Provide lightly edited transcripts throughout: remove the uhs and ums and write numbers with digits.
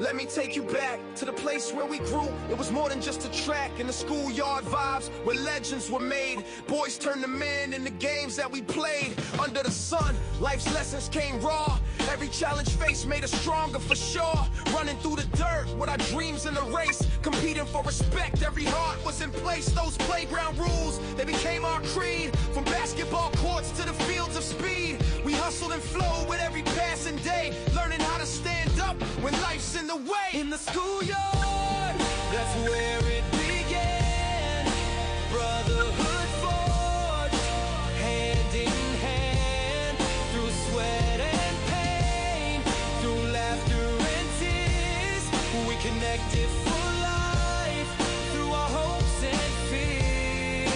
Let me take you back to the place where we grew. It was more than just a track. In the schoolyard vibes where legends were made. Boys turned to men in the games that we played. Under the sun, life's lessons came raw. Every challenge faced made us stronger for sure. Running through the dirt with our dreams in the race. Competing for respect, every heart was in place. Those playground rules, they became our creed. From basketball courts to the fields of speed. We hustled and flowed with every passing day. Learning how to stand up when life's in the way. In the schoolyard, that's where it began. Brotherhood forged, hand in hand. Through sweat and pain, through laughter and tears, we connected for life, through our hopes and fears.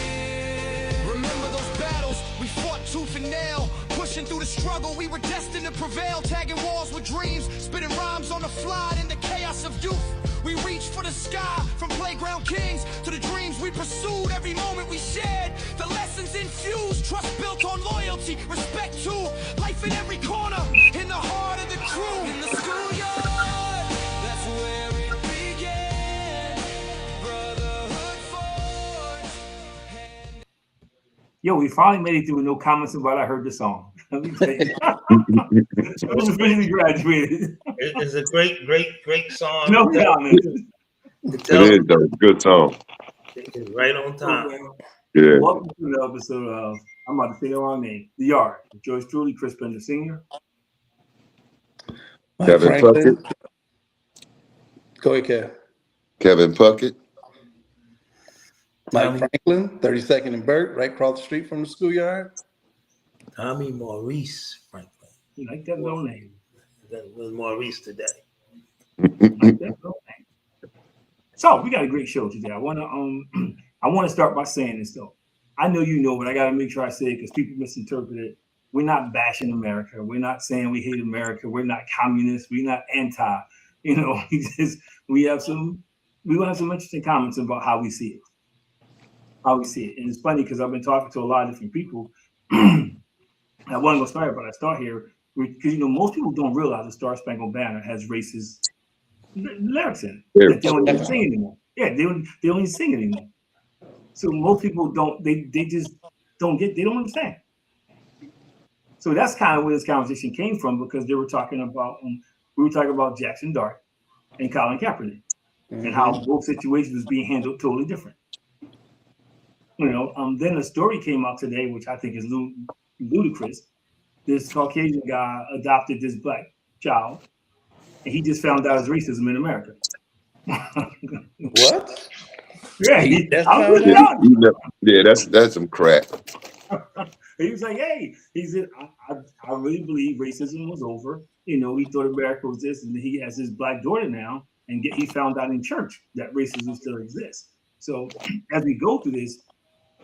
Remember those battles, we fought tooth and nail. Pushing through the struggle, we were destined to prevail. Tagging walls with dreams, spitting rhymes on the fly in the chaos of youth. We reached for the sky, from playground kings to the dreams we pursued. Every moment we shared, the lessons infused. Trust built on loyalty, respect too. Life in every corner, in the heart of the crew. In the schoolyard, that's where it began. Brotherhood forged. Yo, we finally made it through with no comments about I heard the song. Let me tell you. I was officially graduated. It's a great song. No comments. It is though. Good song. It's right on time. Yeah. Welcome to the episode of, I'm about to say the wrong name, The Yard. George Truly, Chris Bender Sr. Kevin Puckett. Go ahead, Kev. Kevin Puckett. Mike Franklin, 32nd and Burt, right across the street from the schoolyard. Tommy Maurice Franklin. You like that little name? That was Maurice today. Like that little name. So we got a great show today. I want to start by saying this though. I know you know, but I got to make sure I say it because people misinterpret it. We're not bashing America. We're not saying we hate America. We're not communists. We're not anti. You know, we have some interesting comments about how we see it. And it's funny because I've been talking to a lot of different people. I wasn't gonna start, but I start here because most people don't realize the Star Spangled Banner has racist lyrics in it. Yeah. They don't even sing anymore. Yeah, they don't even sing anymore. So most people don't. They just don't get. They don't understand. So that's kind of where this conversation came from because they were talking about we were talking about Jackson Dart and Colin Kaepernick and how both situations was being handled totally different. Then a story came out today, which I think is ludicrous. This Caucasian guy adopted this black child, and he just found out his racism in America. What? Yeah, that's some crap. He was like, "Hey," he said, "I really believe racism was over. He thought America was this, and he has his black daughter now, and he found out in church that racism still exists." So as we go through this,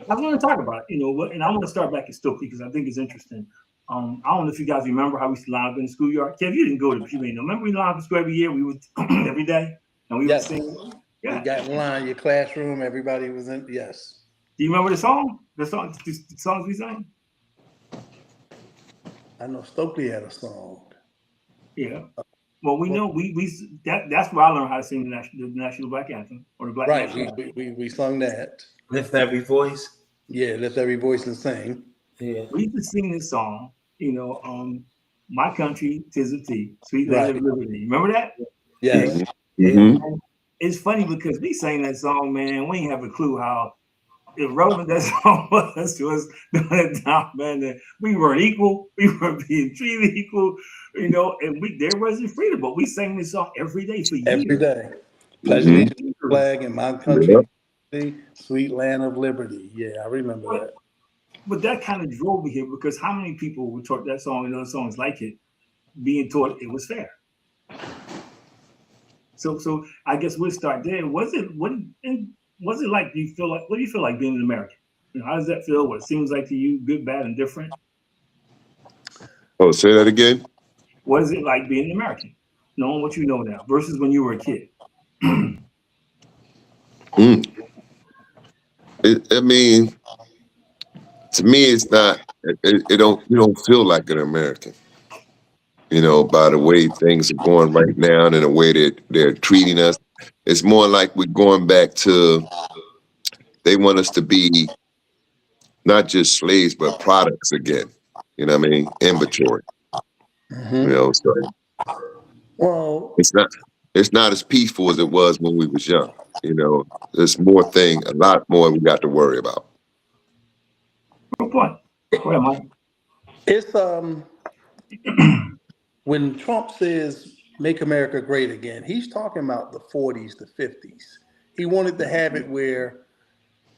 I want to talk about it, and I want to start back at Stokley because I think it's interesting. I don't know if you guys remember how we used to line up in the schoolyard. Kev, you didn't go to, but you may know. Remember we lined up in school every year? We would every day, and we would sing. Yeah. You got in line, your classroom, everybody was in. Yes. Do you remember the song? The songs we sang? I know Stokley had a song. Yeah. Well, we know that's where I learned how to sing the national black anthem or the black. Right. We sung that. Lift every voice. Yeah, lift every voice and sing. Yeah. We used to sing this song, My Country, 'Tis of Thee, Sweet Land of Liberty. Remember that? Yes. Mm-hmm. It's funny because we sang that song, man. We ain't have a clue how irrelevant that song was to us during that time, man. That we weren't equal. We weren't being treated equal, and there wasn't freedom. But we sang this song every day for years. Every day. Pledge to the flag in my country, sweet land of liberty. Yeah, I remember that. But that kind of drove me here because how many people were taught that song and other songs like it, being taught it was fair. So I guess we'll start there. What is it like? What do you feel like being an American? How does that feel? What it seems like to you, good, bad, and different? Oh, say that again. What is it like being an American? Knowing what you know now versus when you were a kid. To me, it's not. You don't feel like an American. by the way things are going right now and the way that they're treating us. It's more like we're going back to, they want us to be not just slaves, but products again. You know what I mean? Inventory. So Well, it's not as peaceful as it was when we was young. There's a lot more we got to worry about. Good point. Go ahead, Mike. it's when Trump says "Make America Great Again," he's talking about the 40s, the 50s. He wanted to have it where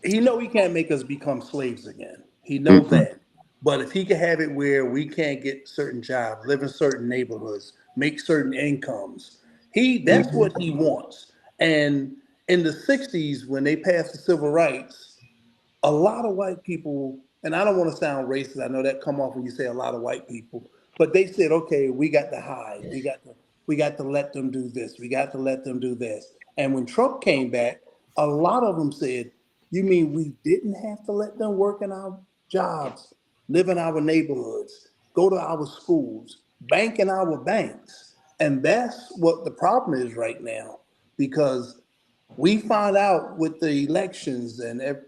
he can't make us become slaves again. He knows Mm-mm. that. But if he can have it where we can't get certain jobs, live in certain neighborhoods, make certain incomes, that's what he wants. And in the 60s, when they passed the civil rights, a lot of white people, and I don't want to sound racist, I know that come off when you say a lot of white people, but they said, okay, we got to hide. We got to let them do this. We got to let them do this. And when Trump came back, a lot of them said, you mean we didn't have to let them work in our jobs, live in our neighborhoods, go to our schools, bank in our banks? And that's what the problem is right now, because we find out with the elections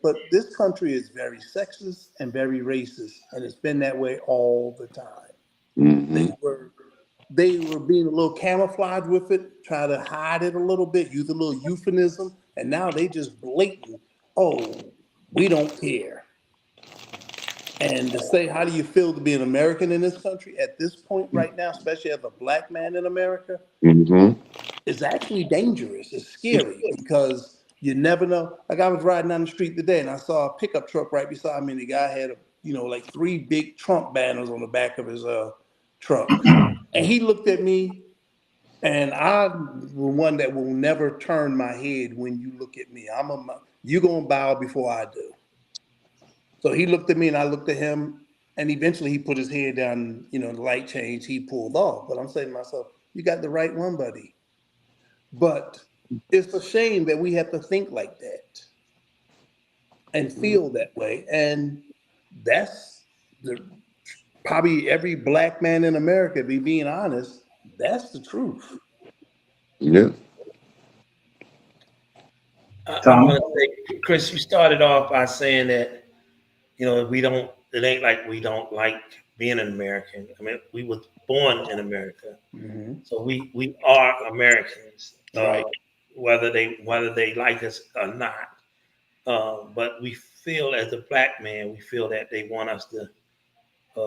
but this country is very sexist and very racist, and it's been that way all the time. Mm-hmm. They were being a little camouflage with it, try to hide it a little bit, use a little euphemism, and now they just blatant, oh, we don't care. And to say, how do you feel to be an American in this country at this point right now, especially as a black man in America? Mm-hmm. It's actually dangerous. It's scary because you never know. Like I was riding down the street today and I saw a pickup truck right beside me, and the guy had like three big Trump banners on the back of his truck. And he looked at me, and I'm the one that will never turn my head when you look at me. You gonna bow before I do. So he looked at me and I looked at him, and eventually he put his head down, the light changed, he pulled off. But I'm saying to myself, you got the right one, buddy. But it's a shame that we have to think like that and feel that way. And that's probably every black man in America, be being honest, that's the truth. Yeah. I'm Tom. going to say, Chris, you started off by saying that, it ain't like we don't like being an American. I mean, we were born in America. Hmm. So we are Americans, Right. whether they like us or not. But we feel, as a black man, we feel that they want us to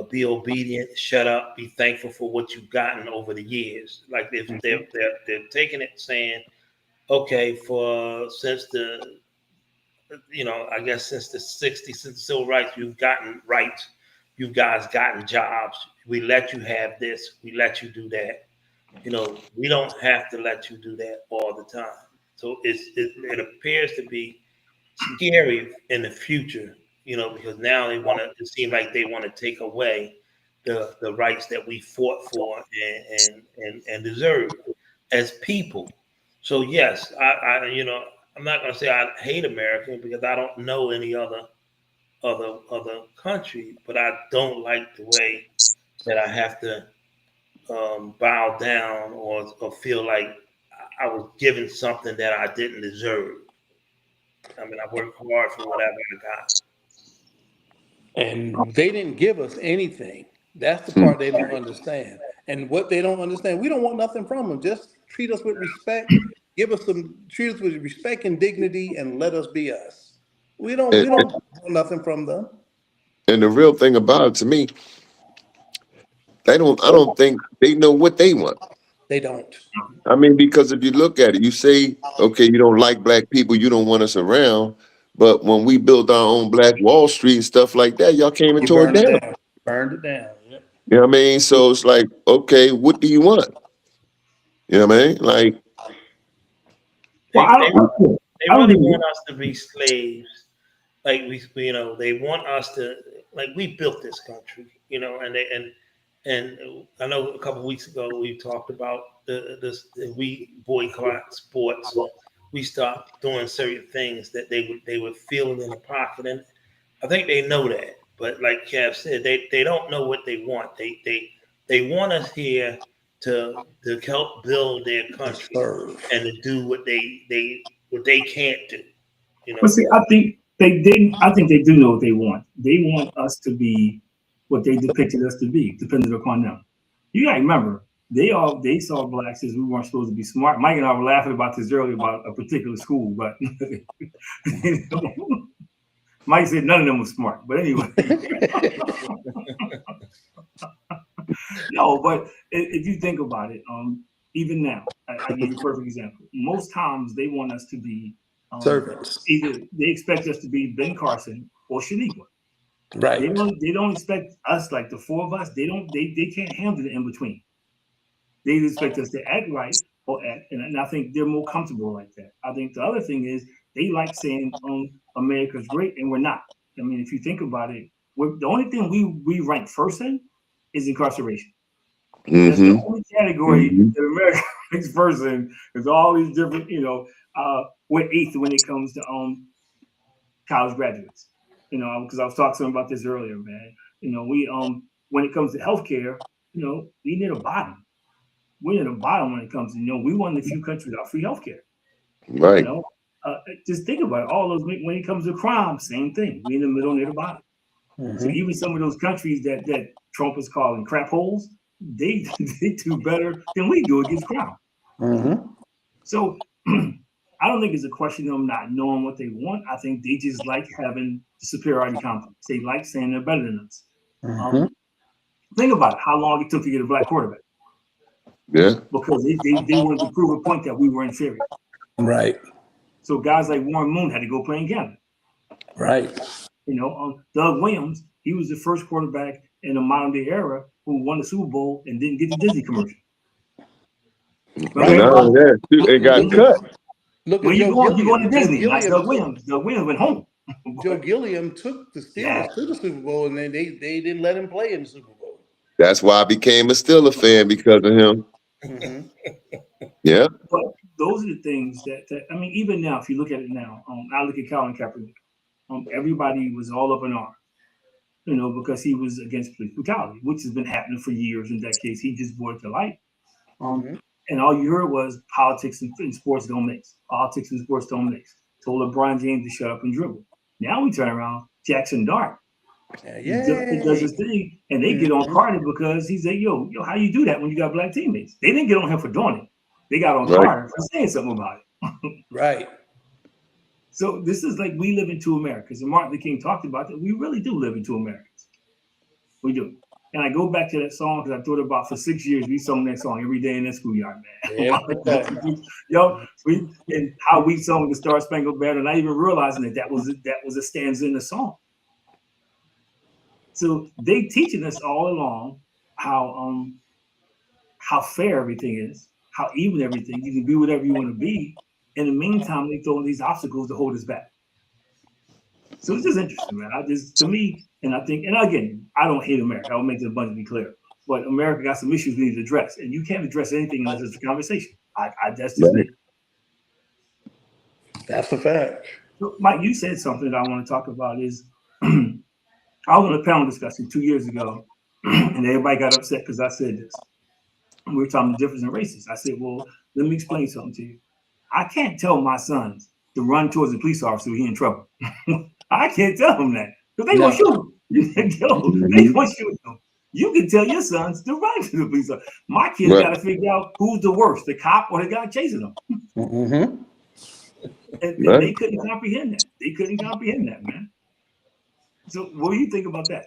be obedient, shut up, be thankful for what you've gotten over the years. Like if they're taking it, saying, okay, I guess since the '60s, since the civil rights, you've gotten rights, you guys gotten jobs. We let you have this, we let you do that. We don't have to let you do that all the time. So it appears to be scary in the future, because now it seems like they want to take away the rights that we fought for and deserve as people. So yes, I'm not going to say I hate America because I don't know any other country, but I don't like the way that I have to bow down or feel like I was given something that I didn't deserve. I mean, I worked hard for whatever I got. And they didn't give us anything. That's the Mm. part they don't understand. And what they don't understand, we don't want nothing from them. Just treat us with respect. Treat us with respect and dignity, and let us be us. We don't And, we don't want nothing from them. and the real thing about it, to me, I don't think they know what they want. They don't. I mean, because if you look at it, you say, okay, you don't like black people, you don't want us around. But when we built our own Black Wall Street and stuff like that, y'all came and You tore it burned it down. down. Burned it down. Yep. You know what I mean? So it's like, okay, what do you want? You know what I mean? Like, Well, They I they, don't, they I don't really think want us to be slaves. Like they want us to, like, we built this country, and I know a couple of weeks ago we talked about we boycott sports, or we stopped doing certain things that they would feel in the pocket, and I think they know that. But like Kev said, they don't know what they want. They want us here to help build their country and to do what they can't do. You know. But see, I think they do know what they want. They want us to be what they depicted us to be, depending upon them. You gotta remember, they saw blacks as we weren't supposed to be smart. Mike and I were laughing about this earlier about a particular school, but Mike said none of them was smart. But anyway. No, but if you think about it, even now, I give you a perfect example. Most times they want us to be servants. Either they expect us to be Ben Carson or Shaniqua. Right. They don't expect us, like the four of us. They can't handle the in between. They expect us to act right or act, and I think they're more comfortable like that. I think the other thing is they like saying America's great, and we're not. I mean, if you think about it, the only thing we rank first in is incarceration. Mm-hmm. That's the only category that America ranks first in. There's all these different, we're eighth when it comes to college graduates. Because I was talking to them about this earlier, man. We when it comes to healthcare, we near the bottom. We're near the bottom when it comes to, we one of the few countries without free healthcare. Right. Just think about it. All those, when it comes to crime, same thing. We're in the middle, near the bottom. Mm-hmm. So even some of those countries that Trump is calling crap holes, they do better than we do against crime. Mm-hmm. So I don't think it's a question of them not knowing what they want. I think they just like having the superiority complex. They like saying they're better than us. Mm-hmm. Think about it, how long it took to get a black quarterback. Yeah. Because they wanted to prove a point that we were inferior. Right. So guys like Warren Moon had to go play in Canada. Right. Doug Williams, he was the first quarterback in the modern day era who won the Super Bowl and didn't get the Disney commercial. Right. It got cut. Look when at you going to Disney, like Doug Williams. Doug Williams went home. Joe Gilliam took the Steelers to the Super Bowl, and then they didn't let him play in the Super Bowl. That's why I became a Steelers fan, because of him. Mm-hmm. Yeah. But those are the things that I mean, even now, if you look at it now, I look at Colin Kaepernick. Everybody was all up in arms, because he was against police brutality, which has been happening for years and decades. He just brought it to light. And all you heard was politics and sports don't mix. Politics and sports don't mix. Told LeBron James to shut up and dribble. Now we turn around, Jackson Dart. He does his thing, and they get on Carter because he said, yo, how you do that when you got black teammates? They didn't get on him for doing it. They got on Carter for saying something about it. Right. So this is like we live in two Americas. And Martin Luther King talked about that. We really do live in two Americas. We do. And I go back to that song because I thought about for 6 years, we sung that song every day in that schoolyard, man. And how we sung the Star Spangled Banner, not even realizing that was a stanza in the song. So they teaching us all along how fair everything is, how even everything. You can be whatever you want to be. In the meantime, they throw in these obstacles to hold us back. So it's just interesting, man. To me, and I think, and again, I don't hate America. I'll make this abundantly clear. But America got some issues we need to address, and you can't address anything unless it's a conversation. That's just me. That's a fact. So, Mike, you said something that I want to talk about. Is I was on a panel discussion 2 years ago, and everybody got upset because I said this. We were talking the difference in races. I said, well, let me explain something to you. I can't tell my sons to run towards a police officer when he's in trouble. I can't tell them that because they gonna shoot him. They gonna shoot him. You can tell your sons to run to the police officer. My kids got to figure out who's the worst, the cop or the guy chasing them. Mm-hmm. And they couldn't comprehend that. They couldn't comprehend that, man. So what do you think about that?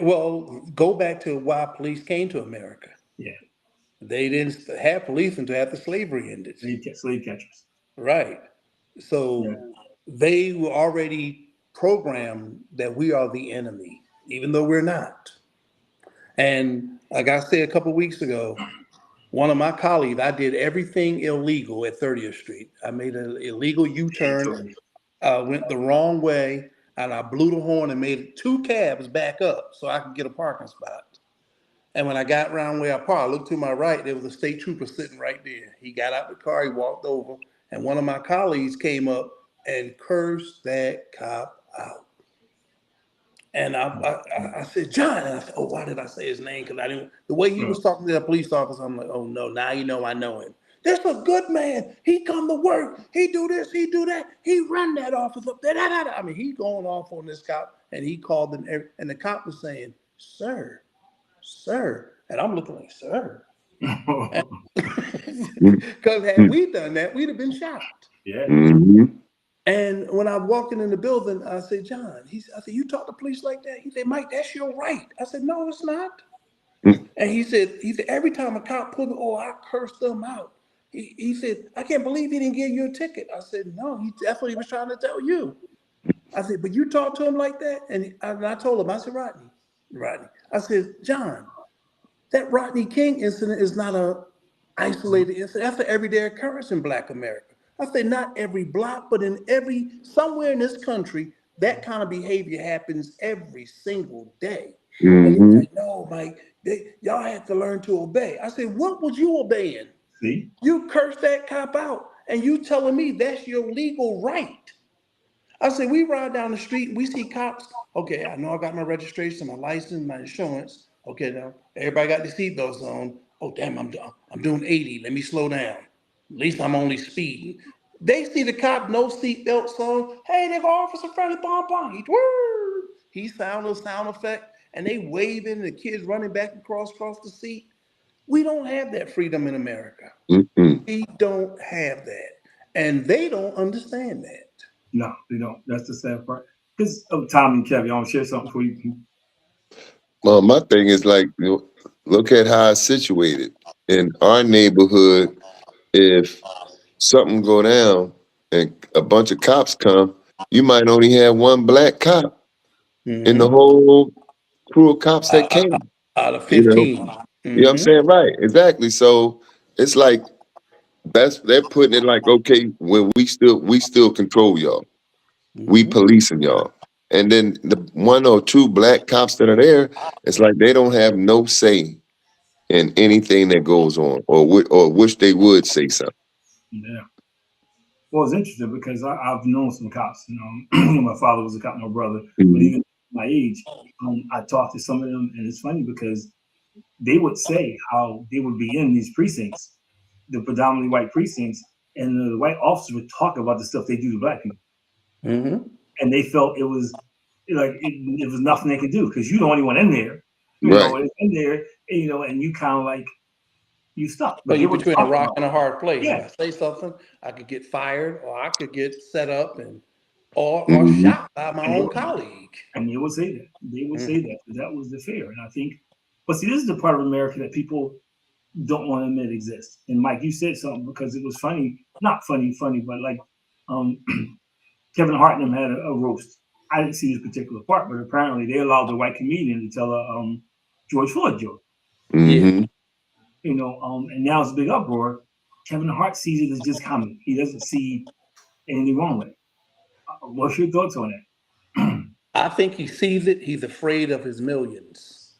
Well, go back to why police came to America. Yeah. They didn't have police until after slavery ended. Slave catchers. Right. So they were already programmed that we are the enemy, even though we're not. And like I said a couple of weeks ago, one of my colleagues, I did everything illegal at 30th Street. I made an illegal U-turn, went the wrong way, and I blew the horn and made 2 cabs back up so I could get a parking spot. And when I got around where I parked, I looked to my right, there was a state trooper sitting right there. He got out the car, he walked over, and one of my colleagues came up and cursed that cop out. And I said, John. And I said, oh, why did I say his name? Because I didn't. The way he was talking to the police officer, I'm like, oh no, now you know I know him. This a good man. He come to work. He do this. He do that. He run that office up there. I mean, he going off on this cop, and he called them. And the cop was saying, "Sir, sir," and I'm looking like, "Sir," because had we done that, we'd have been shot. Yeah. Mm-hmm. And when I walked in the building, I said, John, I said, you talk to police like that? He said, Mike, that's your right. I said, no, it's not. And he said, every time a cop pulled me, oh, I cursed them out. He said, I can't believe he didn't give you a ticket. I said, no, that's what he was trying to tell you. I said, but you talk to him like that? And I told him, I said, Rodney, I said, John, that Rodney King incident is not a isolated incident. That's an everyday occurrence in Black America. I say not every block, but somewhere in this country, that kind of behavior happens every single day. And he's like, no, Mike, y'all have to learn to obey. I said, what was you obeying? See? You cursed that cop out, and you telling me that's your legal right. I said, we ride down the street, we see cops. Okay, I know I got my registration, my license, my insurance. Okay, now everybody got the seatbelts on. Oh, damn, I'm doing 80. Let me slow down. At least I'm only speeding. They see the cop, no seatbelts on. Hey, they go Officer Freddie Bonbon. He sound a sound effect, and they waving, the kids running back across the seat. We don't have that freedom in America. We don't have that. And they don't understand that. No, they don't. That's the sad part. Because of Tommy and Kevin, I want to share something for you. Well, my thing is like, look at how it's situated. In our neighborhood, if something go down and a bunch of cops come, you might only have one black cop in the whole crew of cops that came. Out of 15. You know what I'm saying? Right, exactly. So it's like they're putting it like, okay, well, we still control y'all. We policing y'all. And then the one or two black cops that are there, it's like they don't have no say in anything that goes on, or wish they would say something. Yeah. Well, it's interesting because I've known some cops. My father was a cop, my brother, but even my age, I talked to some of them, and it's funny because they would say how they would be in these precincts, the predominantly white precincts, and the white officers would talk about the stuff they do to black people, and they felt it was like it was nothing they could do because you're the only one in there, you know, it's in there, and you kind of like you stuck. But you're between a rock and a hard place. Yeah. If I say something, I could get fired, or I could get set up or shot by my own colleague. And they would say that. They would say that. That was the fear. And I think, but see, this is the part of America that people don't want to admit exists. And Mike, you said something because it was funny, not funny, but like Kevin Hart and them had a roast. I didn't see this particular part, but apparently they allowed the white comedian to tell a George Floyd joke. And now it's a big uproar. Kevin Hart sees it as just comedy. He doesn't see anything wrong with it. What's your thoughts on that? I think he sees it. He's afraid of his millions.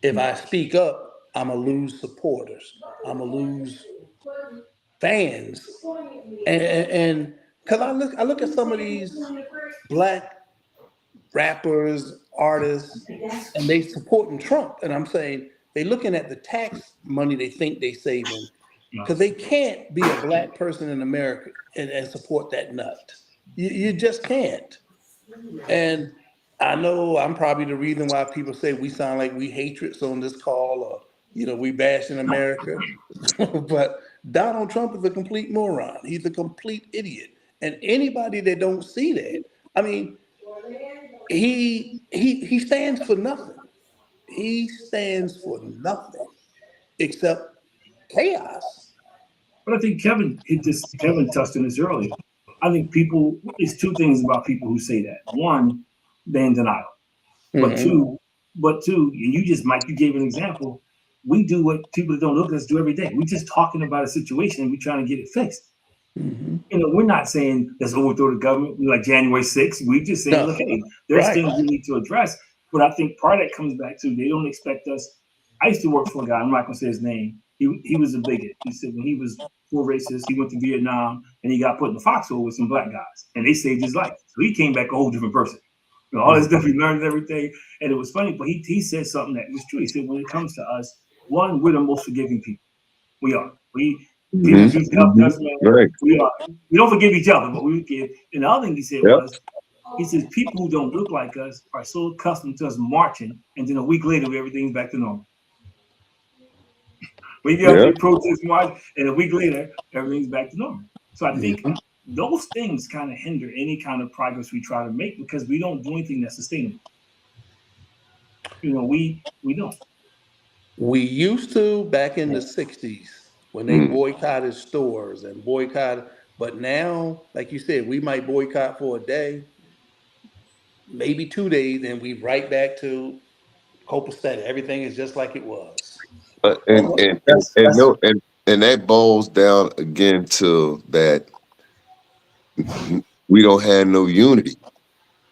If I speak up, I'm going to lose supporters. I'm going to lose fans. And because I look at some of these black rappers, artists, and they supporting Trump. And I'm saying they're looking at the tax money they think they saving because they can't be a black person in America and support that nut. You just can't. And I know I'm probably the reason why people say we sound like we hatreds on this call, or we bashing America. But Donald Trump is a complete moron. He's a complete idiot. And anybody that don't see that, I mean, he stands for nothing. He stands for nothing except chaos. But I think Kevin touched on this earlier. I think it's two things about people who say that. One, they're in denial. But two, and you gave an example. We do what people that don't look at us do every day. We're just talking about a situation and we're trying to get it fixed. We're not saying let's overthrow the government like January 6th. We're just saying, look, hey, there's things we need to address. But I think part of that comes back to they don't expect us. I used to work for a guy, I'm not gonna say his name. He was a bigot. He said when he was full racist, he went to Vietnam and he got put in the foxhole with some black guys and they saved his life. So he came back a whole different person. You know, all this stuff he learned everything. And it was funny, but he said something that was true. He said, when it comes to us, one, we're the most forgiving people. We are. People do stuff to us, man. Right. We are. We don't forgive each other, but we forgive. And the other thing he said Yep. was, he says, people who don't look like us are so accustomed to us marching, and then a week later, everything's back to normal. We get up Yeah. there, protest, march, and a week later, everything's back to normal. So I think those things kind of hinder any kind of progress we try to make because we don't do anything that's sustainable. You know, we don't. We used to back in the 60s when they boycotted stores and boycotted, but now, like you said, we might boycott for a day, maybe 2 days, and we right back to copacetic. Everything is just like it was. And That's no, and that boils down again to that we don't have no unity.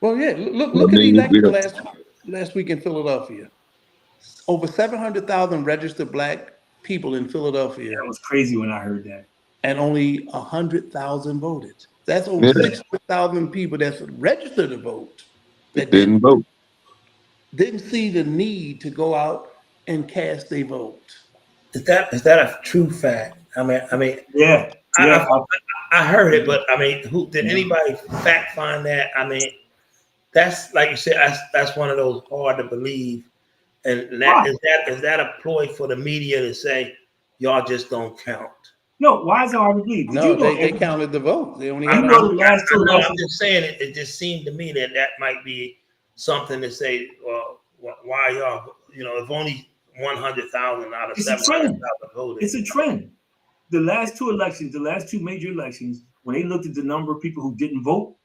Well, yeah, I look at the mean, we election don't. last week in Philadelphia. Over 700,000 registered black people in Philadelphia, That was crazy when I heard that. and only 100,000 voted. That's over Yeah, 600,000 people that's registered to vote that didn't vote. didn't see the need to go out and cast a vote. is that a true fact? I mean, Yeah, I, yeah. I heard it, but I mean, who did anybody fact find that? I mean, that's like you said, that's one of those hard to believe. And Why? is that a ploy for the media to say y'all just don't count? No, why is it hard to believe? Did No, you know? they counted the vote. They only I, had You I, know the 100. last two I know. I'm elections. just saying it. It just seemed to me that that might be something to say. Well, why y'all? You know, if only 100,000 out of It's a 700,000 trend. voted. It's a trend. The last two elections, the last two major elections, when they looked at the number of people who didn't vote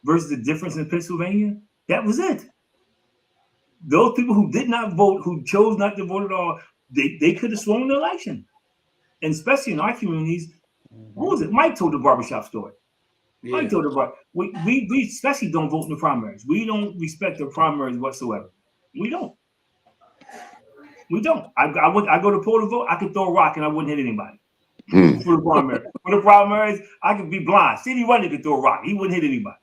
versus the difference in Pennsylvania, that was it. Those people who did not vote, who chose not to vote at all, they could have swung the election. And especially in our communities, what was it? Mike told the barbershop story. Yeah, Mike told the bar. We especially don't vote in the primaries. We don't respect the primaries whatsoever. We don't. We don't. I go to poll to vote. I could throw a rock and I wouldn't hit anybody. Mm. For the primary. For the primaries, I could be blind. Stevie Wonder could throw a rock. He wouldn't hit anybody.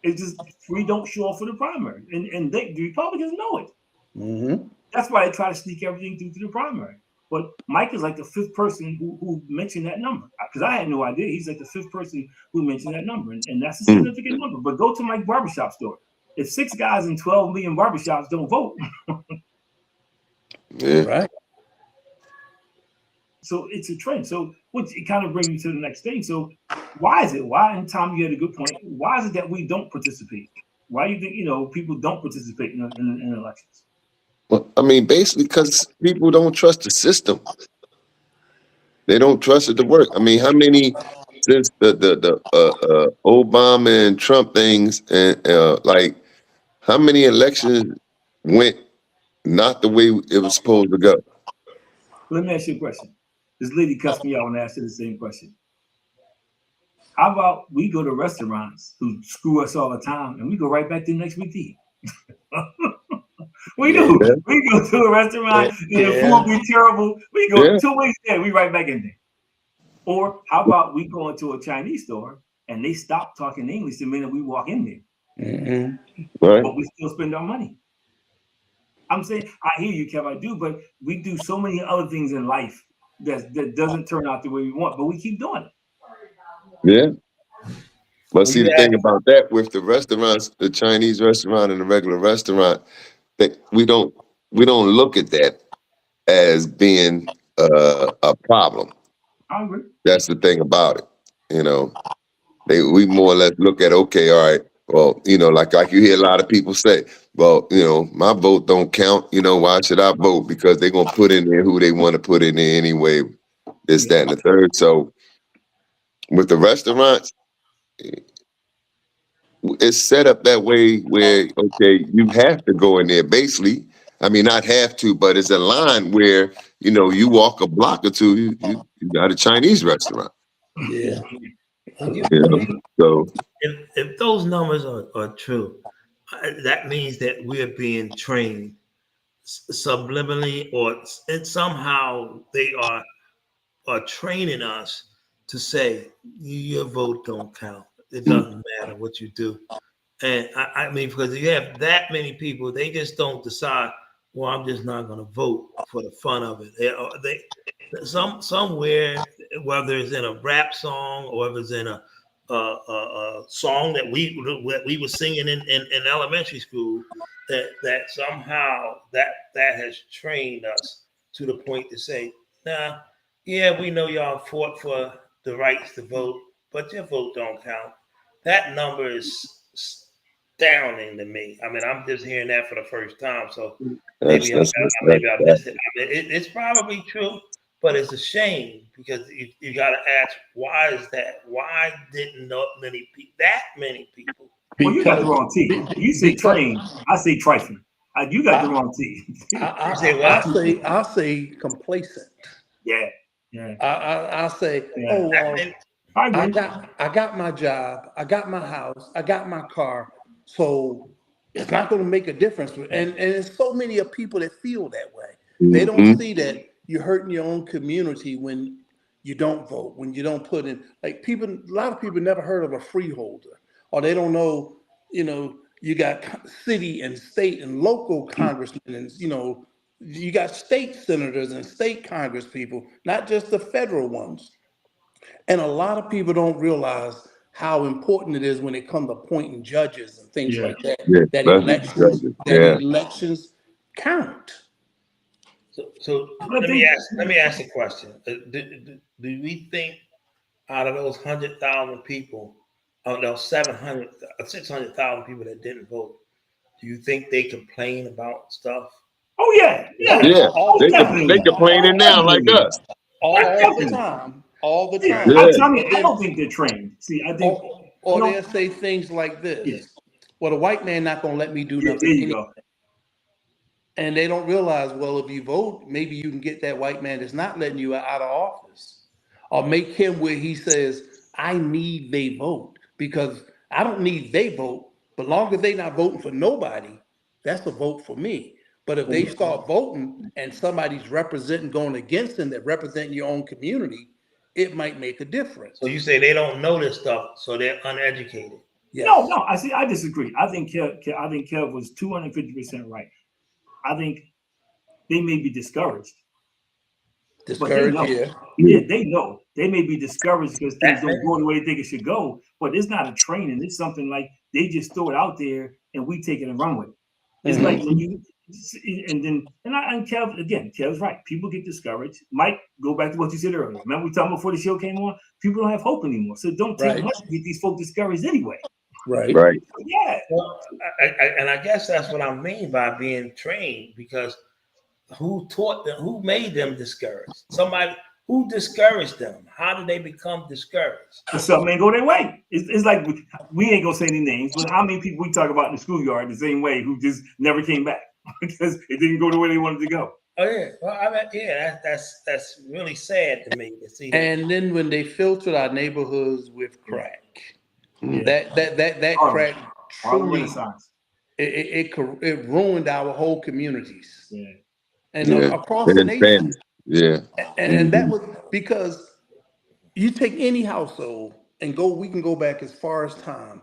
It's just we don't show up for the primary. And the Republicans know it. That's why they try to sneak everything through to the primary. But Mike is like the fifth person who mentioned that number. Because I had no idea. He's like the fifth person who mentioned that number. And that's a significant number. But go to Mike's barbershop store. If 6 guys in 12 million barbershops don't vote. Yeah. right. So it's a trend. So which it kind of brings me to the next thing. So why is it? Why, and Tom, you had a good point. Why is it that we don't participate? Why do you think people don't participate in elections? Well, I mean, basically, because people don't trust the system. They don't trust it to work. I mean, how many since the Obama and Trump things and like how many elections went not the way it was supposed to go? Let me ask you a question. This lady cussed me out when I asked her the same question. How about we go to restaurants who screw us all the time and we go right back there next week to eat? We do. Yeah. We go to a restaurant and the Yeah. food be terrible. We go Yeah. 2 weeks there, we right back in there. Or how about we go into a Chinese store and they stop talking English the minute we walk in there, Right. but we still spend our money. I'm saying, I hear you, Kev, I do, but we do so many other things in life that doesn't turn out the way we want, but we keep doing it. Yeah. But Well, see, you the had thing about that with the restaurants, the Chinese restaurant and the regular restaurant, that we don't look at that as being a problem. I agree. That's the thing about it. You know, we more or less look at, okay, all right, well, like you hear a lot of people say, well, my vote don't count. Why should I vote? Because they're gonna put in there who they want to put in there anyway. This, that, and the third. So with the restaurants, it's set up that way where, okay, you have to go in there basically. I mean, not have to, but it's a line where, you walk a block or two, you got a Chinese restaurant. Yeah. So if those numbers are true, that means that we're being trained subliminally, or somehow they are training us to say your vote don't count. It doesn't matter what you do. And I mean, because you have that many people, they just don't decide, well, I'm just not going to vote for the fun of it. Somewhere, whether it's in a rap song or whether it's in a song that we were singing in elementary school, that somehow that has trained us to the point to say, nah, yeah, we know y'all fought for the rights to vote, but your vote don't count. That number is astounding to me. I mean, I'm just hearing that for the first time, so maybe I missed it. I mean, it's probably true, but it's a shame because you got to ask, why is that? Why didn't that many people? Well, you got the wrong T. You say train, I say trifling. You got the wrong T. I say complacent. Yeah. I say, oh well, I got my job, I got my house, I got my car, so it's not going to make a difference. And there's so many of people that feel that way. They don't see that you're hurting your own community when you don't vote, when you don't put in. Like people, a lot of people never heard of a freeholder, or they don't know. You got city and state and local congressmen, and you got state senators and state congress people, not just the federal ones. And a lot of people don't realize how important it is when it comes to appointing judges and things like that. That elections count. So let me ask a question. Do we think out of those 100,000 people, those 600,000 people that didn't vote, do you think they complain about stuff? Oh yeah. They complaining now like us all the time. I don't think they're trained. See, I think, or they'll say things like this. Yeah. Well, the white man not gonna let me do nothing. There you go. And they don't realize, well, if you vote, maybe you can get that white man that's not letting you out of office, or make him where he says, I need they vote, because I don't need they vote, but long as they not voting for nobody, that's a vote for me. But if they start voting and somebody's going against them that represent your own community, it might make a difference. So you say they don't know this stuff, so they're uneducated. Yes. No, I disagree. I think Kev was 250% right. I think they may be discouraged. Yeah. Yeah, they know. They may be discouraged because things don't go the way they think it should go, but it's not a training. It's something like they just throw it out there and we take it and run with it. It's like when you, and Kev's right. People get discouraged. Mike, go back to what you said earlier. Remember we talking before the show came on? People don't have hope anymore. So don't take much to get these folks discouraged anyway. Right. Yeah. Well, I guess that's what I mean by being trained, because who taught them? Who made them discouraged? Somebody. Who discouraged them? How did they become discouraged? Something ain't go their way. It's like we ain't gonna say any names, but how many people we talk about in the schoolyard the same way who just never came back because it didn't go the way they wanted to go? Oh yeah, well I mean, that's really sad to me to see. And then when they filtered our neighborhoods with crack, that crack truly it ruined our whole communities. Yeah. And across the nation. Yeah. And that was because you take any household and we can go back as far as time.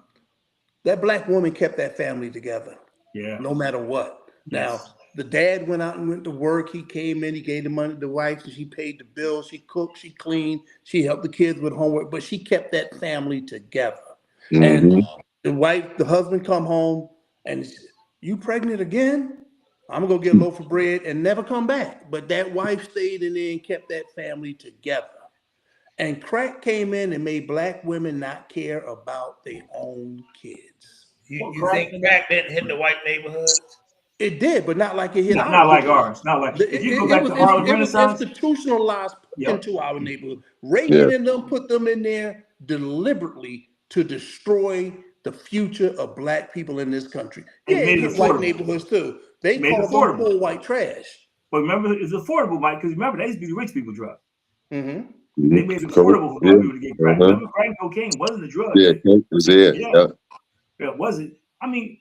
That black woman kept that family together. Yeah. No matter what. Yes. Now, the dad went out and went to work. He came in, he gave the money to the wife, and she paid the bills. She cooked, she cleaned, she helped the kids with homework, but she kept that family together. And the husband come home and you pregnant again? I'm gonna go get a loaf of bread and never come back. But that wife stayed in there and kept that family together. And crack came in and made black women not care about their own kids. You think crack didn't hit the white neighborhoods? It did, but not like it hit not like ours. Not like if you go back to Harlem Renaissance. It was institutionalized into our neighborhood. Reagan and them put them in there deliberately to destroy the future of black people in this country. Yeah, it hit white neighborhoods too. They call them poor white trash. But remember, it's affordable, Mike, because remember, that used to be the rich people drug. Mm-hmm. They made it affordable for black people to get crack. Remember, crack and cocaine wasn't a drug. Yeah, it was it. Yeah, it wasn't. I mean,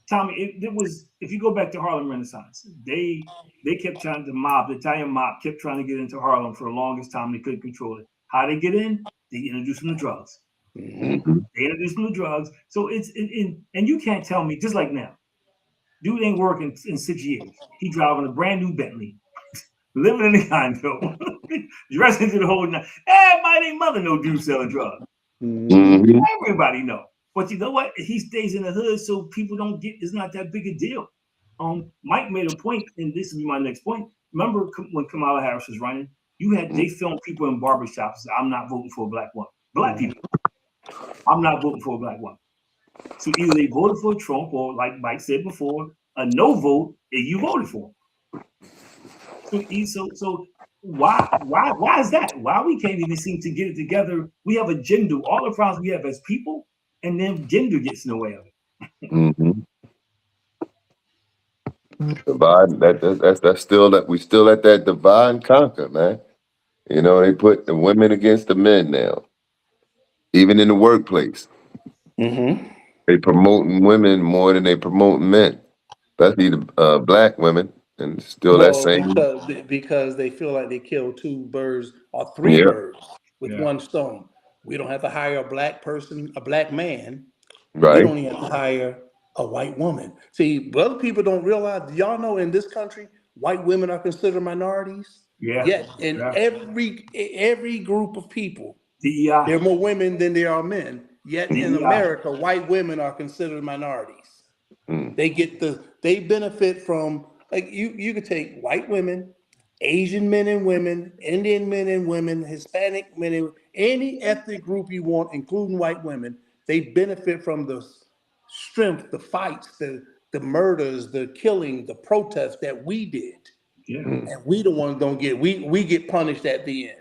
Tommy, it was, if you go back to Harlem Renaissance, they kept trying to the Italian mob kept trying to get into Harlem for the longest time. They couldn't control it. How they get in? They introduced them to drugs. Mm-hmm. They introduced new drugs. So and you can't tell me, just like now, dude ain't working in 6 years. He driving a brand new Bentley, living in the condo, dressing to the whole night. Everybody ain't mother no dude selling drugs. Mm-hmm. Everybody know. But you know what? He stays in the hood so people don't get, it's not that big a deal. Mike made a point, and this will be my next point. Remember when Kamala Harris was running? They filmed people in barbershops. I'm not voting for a black woman. Black people. I'm not voting for a black woman. So either they voted for Trump, or like Mike said before, a no vote if you voted for him. So why is that? Why we can't even seem to get it together? We have a gender. All the problems we have as people, and then gender gets in the way of it. Mm-hmm. Divide. That's still that we still at that divide and conquer, man. You know, they put the women against the men now, even in the workplace. Mm-hmm. They promoting women more than they promoting men, especially the black women, and still that Well, same. because they feel like they killed two birds or three Yeah, birds with Yeah. one stone. We don't have to hire a black person, a black man. We right. don't even have to hire a white woman. See, other people don't realize. Do y'all know in this country, white women are considered minorities? Yeah. Yet in Yeah. every group of people, DEI. there are more women than there are men. Yet in DEI. America, white women are considered minorities. Mm. They benefit from, like, you could take white women, Asian men and women, Indian men and women, Hispanic men and any ethnic group you want, including white women. They benefit from the strength, the fights, the murders, the killing, the protests that we did. Yeah. Mm. And we the ones don't get, we get punished at the end.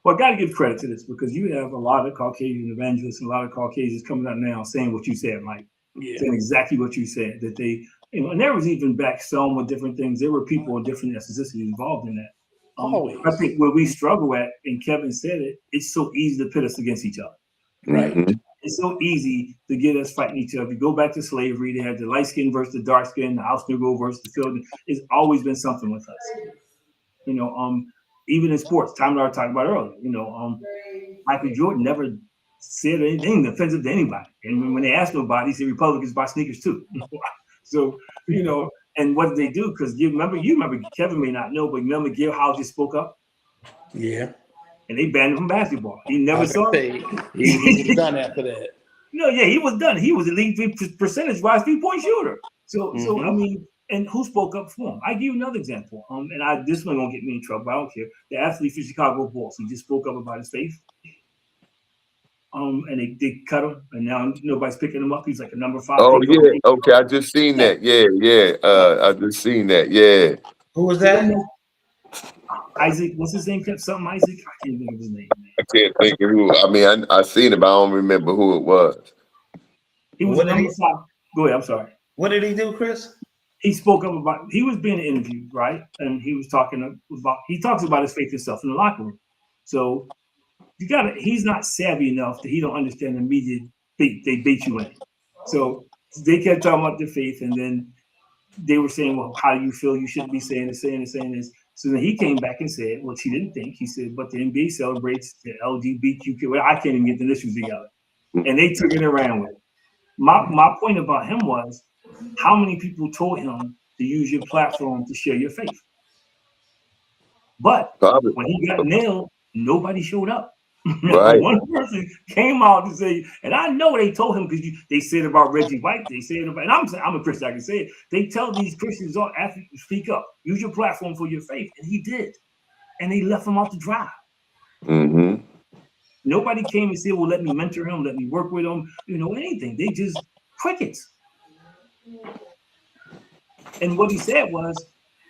Well, I got to give credit to this, because you have a lot of Caucasian evangelists and a lot of Caucasians coming out now saying what you said, Mike. Yeah. Saying exactly what you said, that they, and there was even back some with different things. There were people of different ethnicities involved in that. Always. I think where we struggle at, and Kevin said it, it's so easy to pit us against each other. Right. Mm-hmm. It's so easy to get us fighting each other. If you go back to slavery, they had the light skin versus the dark skin, the house Negro versus the field. It's always been something with us. You know, even in sports, Tom and I were talking about earlier, Michael Jordan never said anything offensive to anybody. And when they asked nobody, he said Republicans buy sneakers too. So, and what did they do? Because you remember, Kevin may not know, but you remember Gil Howell just spoke up? Yeah. And they banned him from basketball. He never I saw say it. he was done after that. He was done. He was a league percentage-wise 3-point shooter. So Mhm. I mean, and who spoke up for him? I give you another example. This one won't get me in trouble. I don't care. The athlete for Chicago Bulls, he just spoke up about his faith. And they cut him, and now nobody's picking him up. He's like a number 5 Oh pick. yeah. Okay, I just seen that. Yeah. I just seen that. Yeah. Who was that? Isaac, what's his name? Something Isaac? I can't think of his name. I can't think of who. I mean, I seen it, but I don't remember who it was. He was a number 5. Go ahead. I'm sorry. What did he do, Chris? He spoke up about. He was being interviewed, right? And he was talking about. He talks about his faith himself in the locker room. So he's not savvy enough that he don't understand the media. They bait you in. So they kept talking about their faith, and then they were saying, well, how do you feel? You shouldn't be saying this. So then he came back and said, which he didn't think. He said, but the NBA celebrates the LGBTQ. Well, I can't even get the issues together. And they took it around with it. My point about him was, how many people told him to use your platform to share your faith? But Probably. when he got nailed, nobody showed up. Right. One person came out to say, and I know they told him, because they said about Reggie White, they said about, and I'm a Christian, I can say it. They tell these Christians, all athletes, to speak up, use your platform for your faith, and he did, and they left him out to dry. Mm-hmm. Nobody came and said, well, let me mentor him, let me work with him, anything. They just crickets. And what he said was,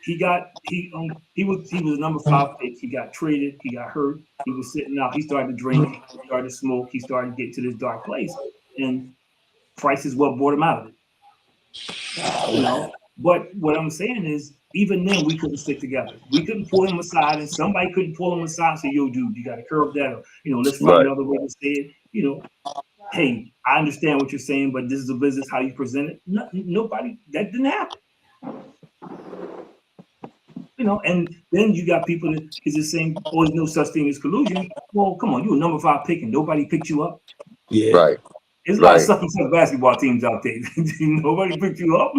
he was a number 5 pick. He got traded. He got hurt. He was sitting out. He started to drink. He started to smoke. He started to get to this dark place. And Price is what brought him out of it. But what I'm saying is, even then, we couldn't stick together. We couldn't pull him aside, and somebody couldn't pull him aside and say, yo, dude, you got to curb that. Or, let's find another way to say it. Hey, I understand what you're saying, but this is a business, how you present it. Nobody, that didn't happen. and then you got people that is just saying, oh, there's no such thing as collusion. Well, come on, you a number 5 pick and nobody picked you up. Yeah. Right. There's a lot of Right. sucky suck basketball teams out there. Nobody picked you up.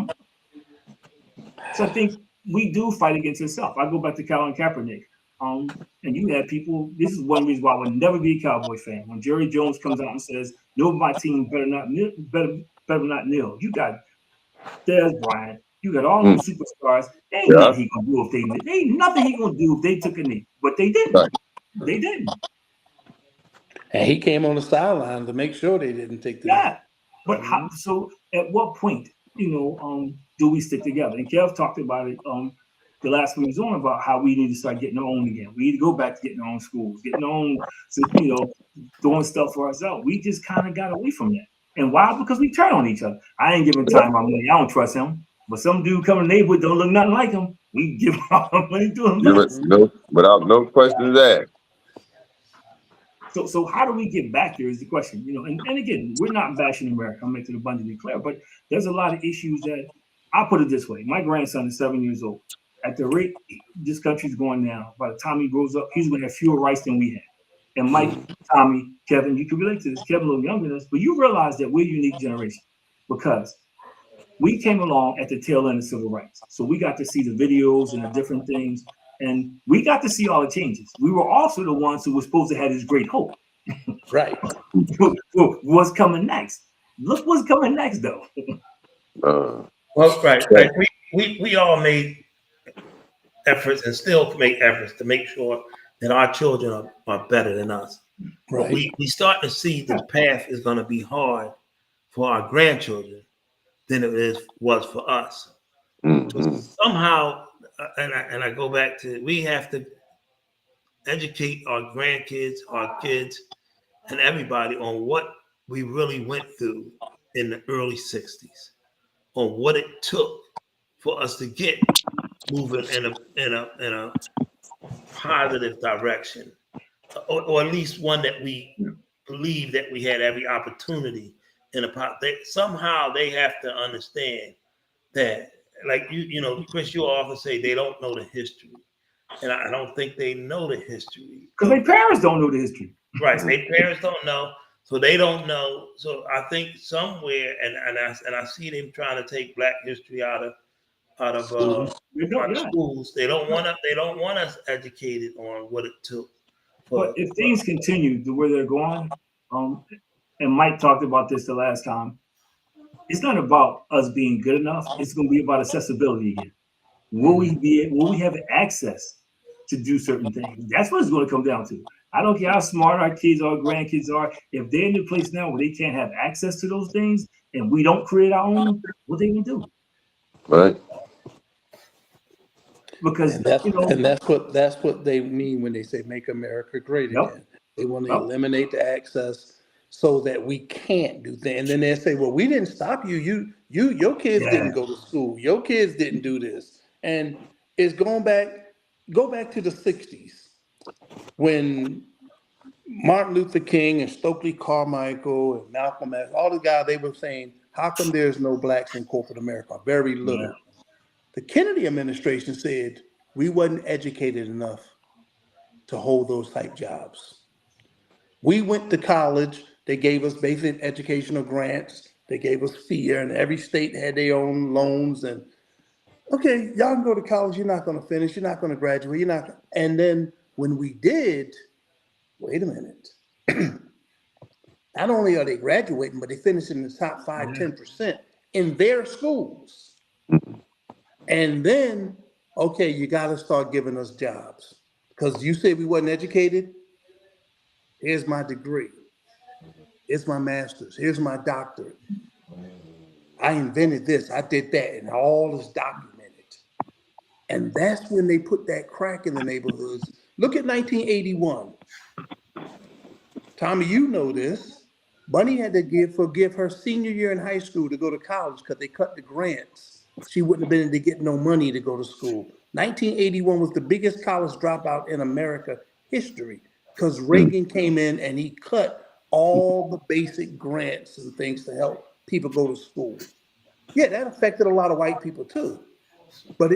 So I think we do fight against ourselves. I go back to Colin Kaepernick. And you had people, this is one reason why I would never be a Cowboy fan. When Jerry Jones comes out and says, no, my team better not kneel. You got Dez Bryant, you got all those superstars. Ain't Yeah. nothing he gonna do if they ain't nothing he gonna do if they took a knee. But they didn't. Right. They didn't. And he came on the sideline to make sure they didn't take the knee. Yeah. But so at what point, do we stick together? And Kev talked about it the last we was on about how we need to start getting our own again. We need to go back to getting our own schools, getting our own, doing stuff for ourselves. We just kind of got away from that. And why? Because we turn on each other. I ain't giving time my money. I don't trust him. But some dude coming to the neighborhood don't look nothing like him. We give our money to him. Without no questions asked. So how do we get back there is the question, and again, we're not bashing America. I'm making it abundantly clear, but there's a lot of issues that I'll put it this way. My grandson is 7 years old. At the rate this country's going now, by the time he grows up, he's going to have fewer rights than we have. And Mike, Tommy, Kevin, you can relate to this. Kevin a little younger than us, but you realize that we're a unique generation because we came along at the tail end of civil rights. So we got to see the videos and the different things. And we got to see all the changes. We were also the ones who were supposed to have this great hope. Right. What's coming next? Look what's coming next, though. Well, right. We all made efforts and still make efforts to make sure that our children are better than us. Right. But we start to see the path is going to be hard for our grandchildren than it was for us. Mm-hmm. Somehow, and I go back to, we have to educate our grandkids, our kids, and everybody on what we really went through in the early 60s, on what it took for us to get moving in a positive direction, or at least one that we believe that we had every opportunity in somehow they have to understand that, like Chris, you often say they don't know the history, and I don't think they know the history because their parents don't know the history. Right, their parents don't know, so they don't know. So I think somewhere, and I see them trying to take Black history out of schools. They don't want us educated on what it took. But if things continue the way they're going, and Mike talked about this the last time, it's not about us being good enough. It's going to be about accessibility again. Will we have access to do certain things? That's what it's going to come down to. I don't care how smart our kids or grandkids are. If they're in a place now where they can't have access to those things, and we don't create our own, what they going to do? Right. Because that's what they mean when they say "Make America Great Again." They want to eliminate the access so that we can't do things. And then they say, "Well, we didn't stop you. Your kids didn't go to school. Your kids didn't do this." And it's go back to the 60s when Martin Luther King and Stokley Carmichael and Malcolm X, all the guys, they were saying, how come there's no blacks in corporate America? Very little. Yeah. The Kennedy administration said we wasn't educated enough to hold those type jobs. We went to college. They gave us basic educational grants. They gave us fear, and every state had their own loans. And okay, y'all can go to college. You're not going to finish. You're not going to graduate. You're not. And then when we did, wait a minute. Not only are they graduating, but they finish in the top 5, 10% in their schools. And then, okay, you got to start giving us jobs. Because you said we wasn't educated. Here's my degree. Here's my master's. Here's my doctorate. I invented this. I did that. And all is documented. And that's when they put that crack in the neighborhoods. Look at 1981. Tommy, you know this. Bunny had to forgive her senior year in high school to go to college because they cut the grants. She wouldn't have been able to get no money to go to school. 1981 was the biggest college dropout in America history because Reagan came in and he cut all the basic grants and things to help people go to school. Yeah, that affected a lot of white people too. But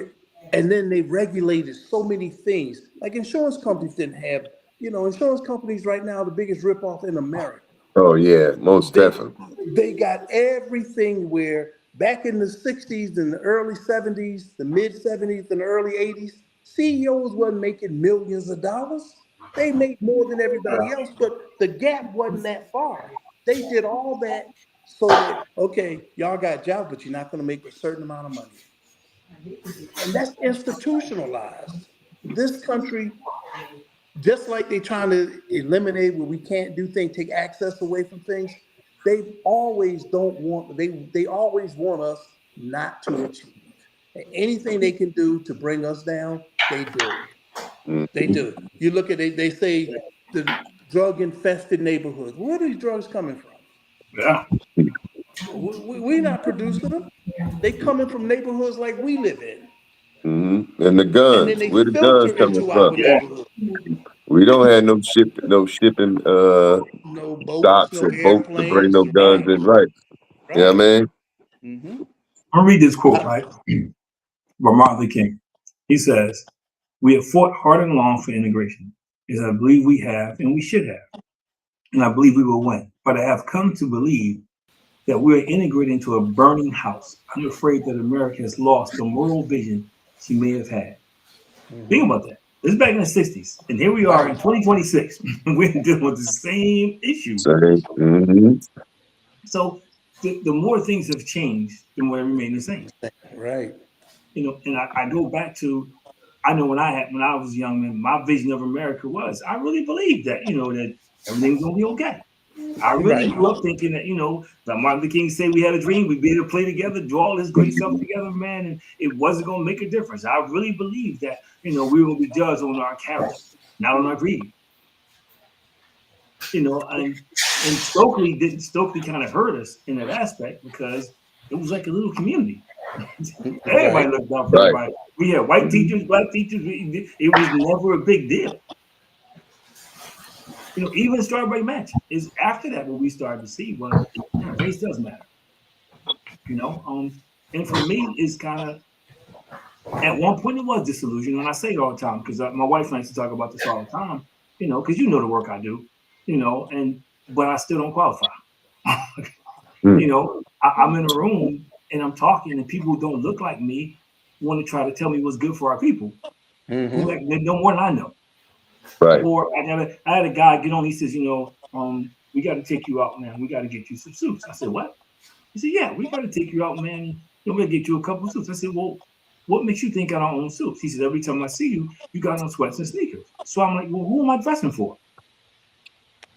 And then they regulated so many things. Like insurance companies didn't have, insurance companies right now, the biggest ripoff in America. Oh yeah, most They definitely. they got everything where back in the 60s and the early 70s, the mid 70s and the early 80s, CEOs wasn't making millions of dollars. They made more than everybody else, but the gap wasn't that far. They did all that so that, okay, y'all got jobs, but you're not going to make a certain amount of money. And that's institutionalized. This country, just like they're trying to eliminate where we can't do things, take access away from things, they always want us not to achieve. And anything they can do to bring us down, they do. They do. You look at it, they say the drug infested neighborhoods. Where are these drugs coming from? Yeah. We're not producing them. They coming from neighborhoods like we live in. And the And then guns, they where the guns filter coming into from? our Yeah. neighborhood. We don't have no shipping No boats, docks no or boats to bring airplanes. no guns Right, in, right? You know right. what I mean? Mm-hmm. I'm gonna read this quote, right? By Martin Luther King. He says, "We have fought hard and long for integration, as I believe we have and we should have. And I believe we will win. But I have come to believe that we are integrated into a burning house. I'm afraid that America has lost the moral vision she may have had." Think about that. This is back in the 60s. And here we are in Right, 2026. We're dealing with the same issue. Same. So the more things have changed, the more they remain the same. right. And I go back to, I know when I was young, man, my vision of America was, I really believed that, that everything's gonna be okay. I really Right. grew up thinking that, like Martin Luther King said, we had a dream, we'd be able to play together, do all this great stuff together, man, and it wasn't going to make a difference. I really believed that, we were going to be judged on our character, not on our greed. And Stokley kind of hurt us in that aspect because it was like a little community. Everybody Right. looked out for Right. everybody. We had white teachers, black teachers. It was never a big deal. Even Strawberry Match is after that what we started to see was race does matter. And for me, it's kind of at one point it was disillusion, and I say it all the time because my wife likes to talk about this all the time. Because the work I do, but I still don't qualify. I'm in a room and I'm talking, and people who don't look like me want to try to tell me what's good for our people. Like they know more than I know. Right. Or I had a guy get on. He says, we got to take you out, man. We got to get you some suits. I said, what? He said, yeah, we got to take you out, man. We're going to get you a couple of suits. I said, well, what makes you think I don't own suits? He said, every time I see you, you got on sweats and sneakers. So I'm like, well, who am I dressing for?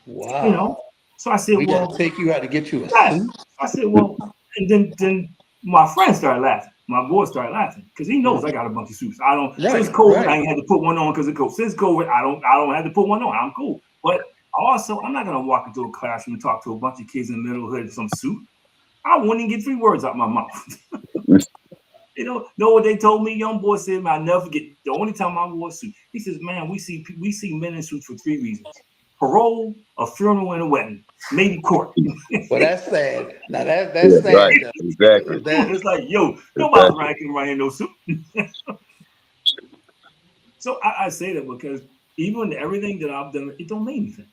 Wow. So I said, We well, got to take you out to get you a yes. suit. I said, well, and then my friend started laughing. My boy started laughing because he knows I got a bunch of suits. I don't since COVID, I ain't had to put one on because of COVID. Since COVID, I don't have to put one on. I'm cool. But also, I'm not gonna walk into a classroom and talk to a bunch of kids in the middle hood in some suit. I wouldn't even get 3 words out my mouth. Know what they told me? Young boy said, "I'll never forget the only time I wore a suit." He says, "Man, we see men in suits for 3 reasons: parole, a funeral, and a wedding, maybe court." Well, that's sad. Now that's sad. Right. Exactly. It's like, yo, nobody's racking around in no suit. So I say that because even everything that I've done, it don't mean anything.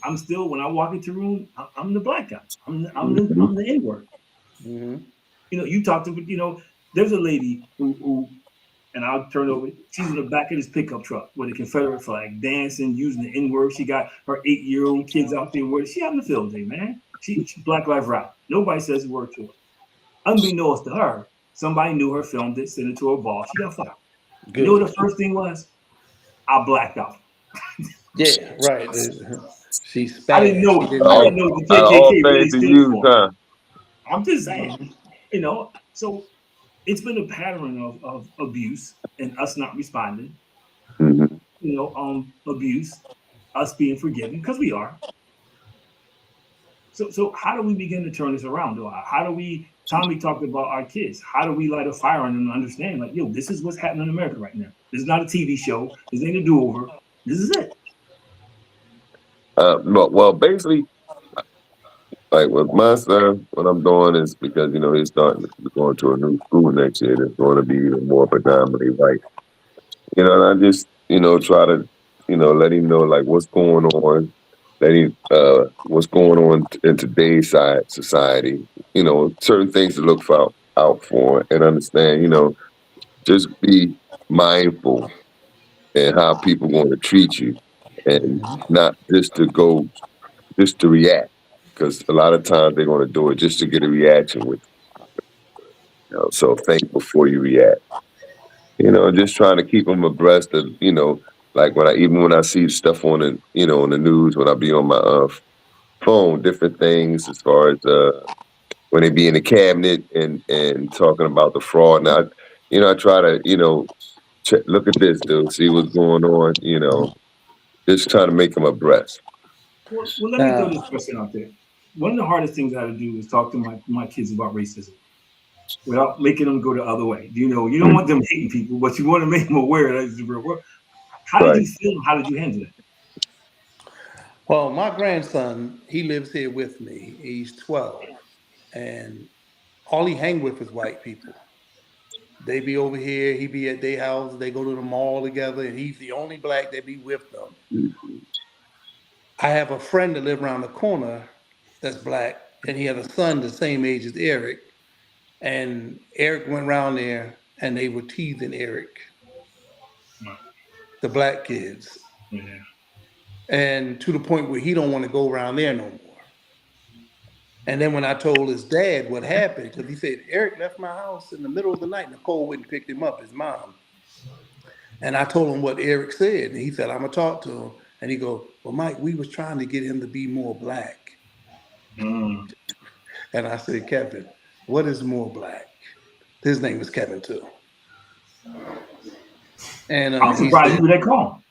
I'm still, when I walk into a room, I'm the black guy. I'm the N-word. You talk to, there's a lady who, and I'll turn over, she's in the back of this pickup truck with a Confederate flag, dancing, using the N-word. She got her 8-year-old kids out there with her. She having a field day, man. She Black Lives Matter. Nobody says a word to her. Unbeknownst to her, somebody knew her, filmed it, sent it to her boss. She got fired. Good. You know what the first thing was? I blacked out. Yeah, right. She's I didn't know. I didn't know the all KKK really stood for. Huh? I'm just saying, So it's been a pattern of abuse and us not responding. Abuse, us being forgiven because we are. So how do we begin to turn this around? How do we? Tommy talked about our kids. How do we light a fire in them to understand, like, yo, this is what's happening in America right now. This is not a TV show. This ain't a do-over. This is it. Well, basically, like with my son, what I'm doing is because he's starting to be going to a new school next year. That's going to be even more predominantly white. And I just try to let him know like what's going on. Let him what's going on in today's society. Certain things to look out for and understand. Just be mindful and how people want to treat you, and not just to react, because a lot of times they're going to do it just to get a reaction with So think before you react. Just trying to keep them abreast of like when I see stuff on on the news, when I be on my phone, different things as far as when they be in the cabinet and talking about the fraud. And I try to look at this, dude, see what's going on. Just trying to make them abreast. Well, let me throw this question out there. One of the hardest things I had to do is talk to my kids about racism without making them go the other way. You don't want them hating people, but you want to make them aware that it's the real world. How did Right. you feel? How did you handle it? Well, my grandson, he lives here with me. He's 12, and all he hang with is white people. They be over here, he be at their house, they go to the mall together, and he's the only black that be with them. I have a friend that live around the corner that's black, and he has a son the same age as Eric. And Eric went around there, and they were teasing Eric, the black kids, Yeah. and to the point where he don't want to go around there no more. And then when I told his dad what happened, because he said Eric left my house in the middle of the night, Nicole went and picked him up, his mom. And I told him what Eric said, and he said, I'm gonna talk to him. And he go, well, Mike, we was trying to get him to be more black. Mm. And I said, Kevin, what is more black? His name is Kevin too. And I'm he surprised said, you were that calm.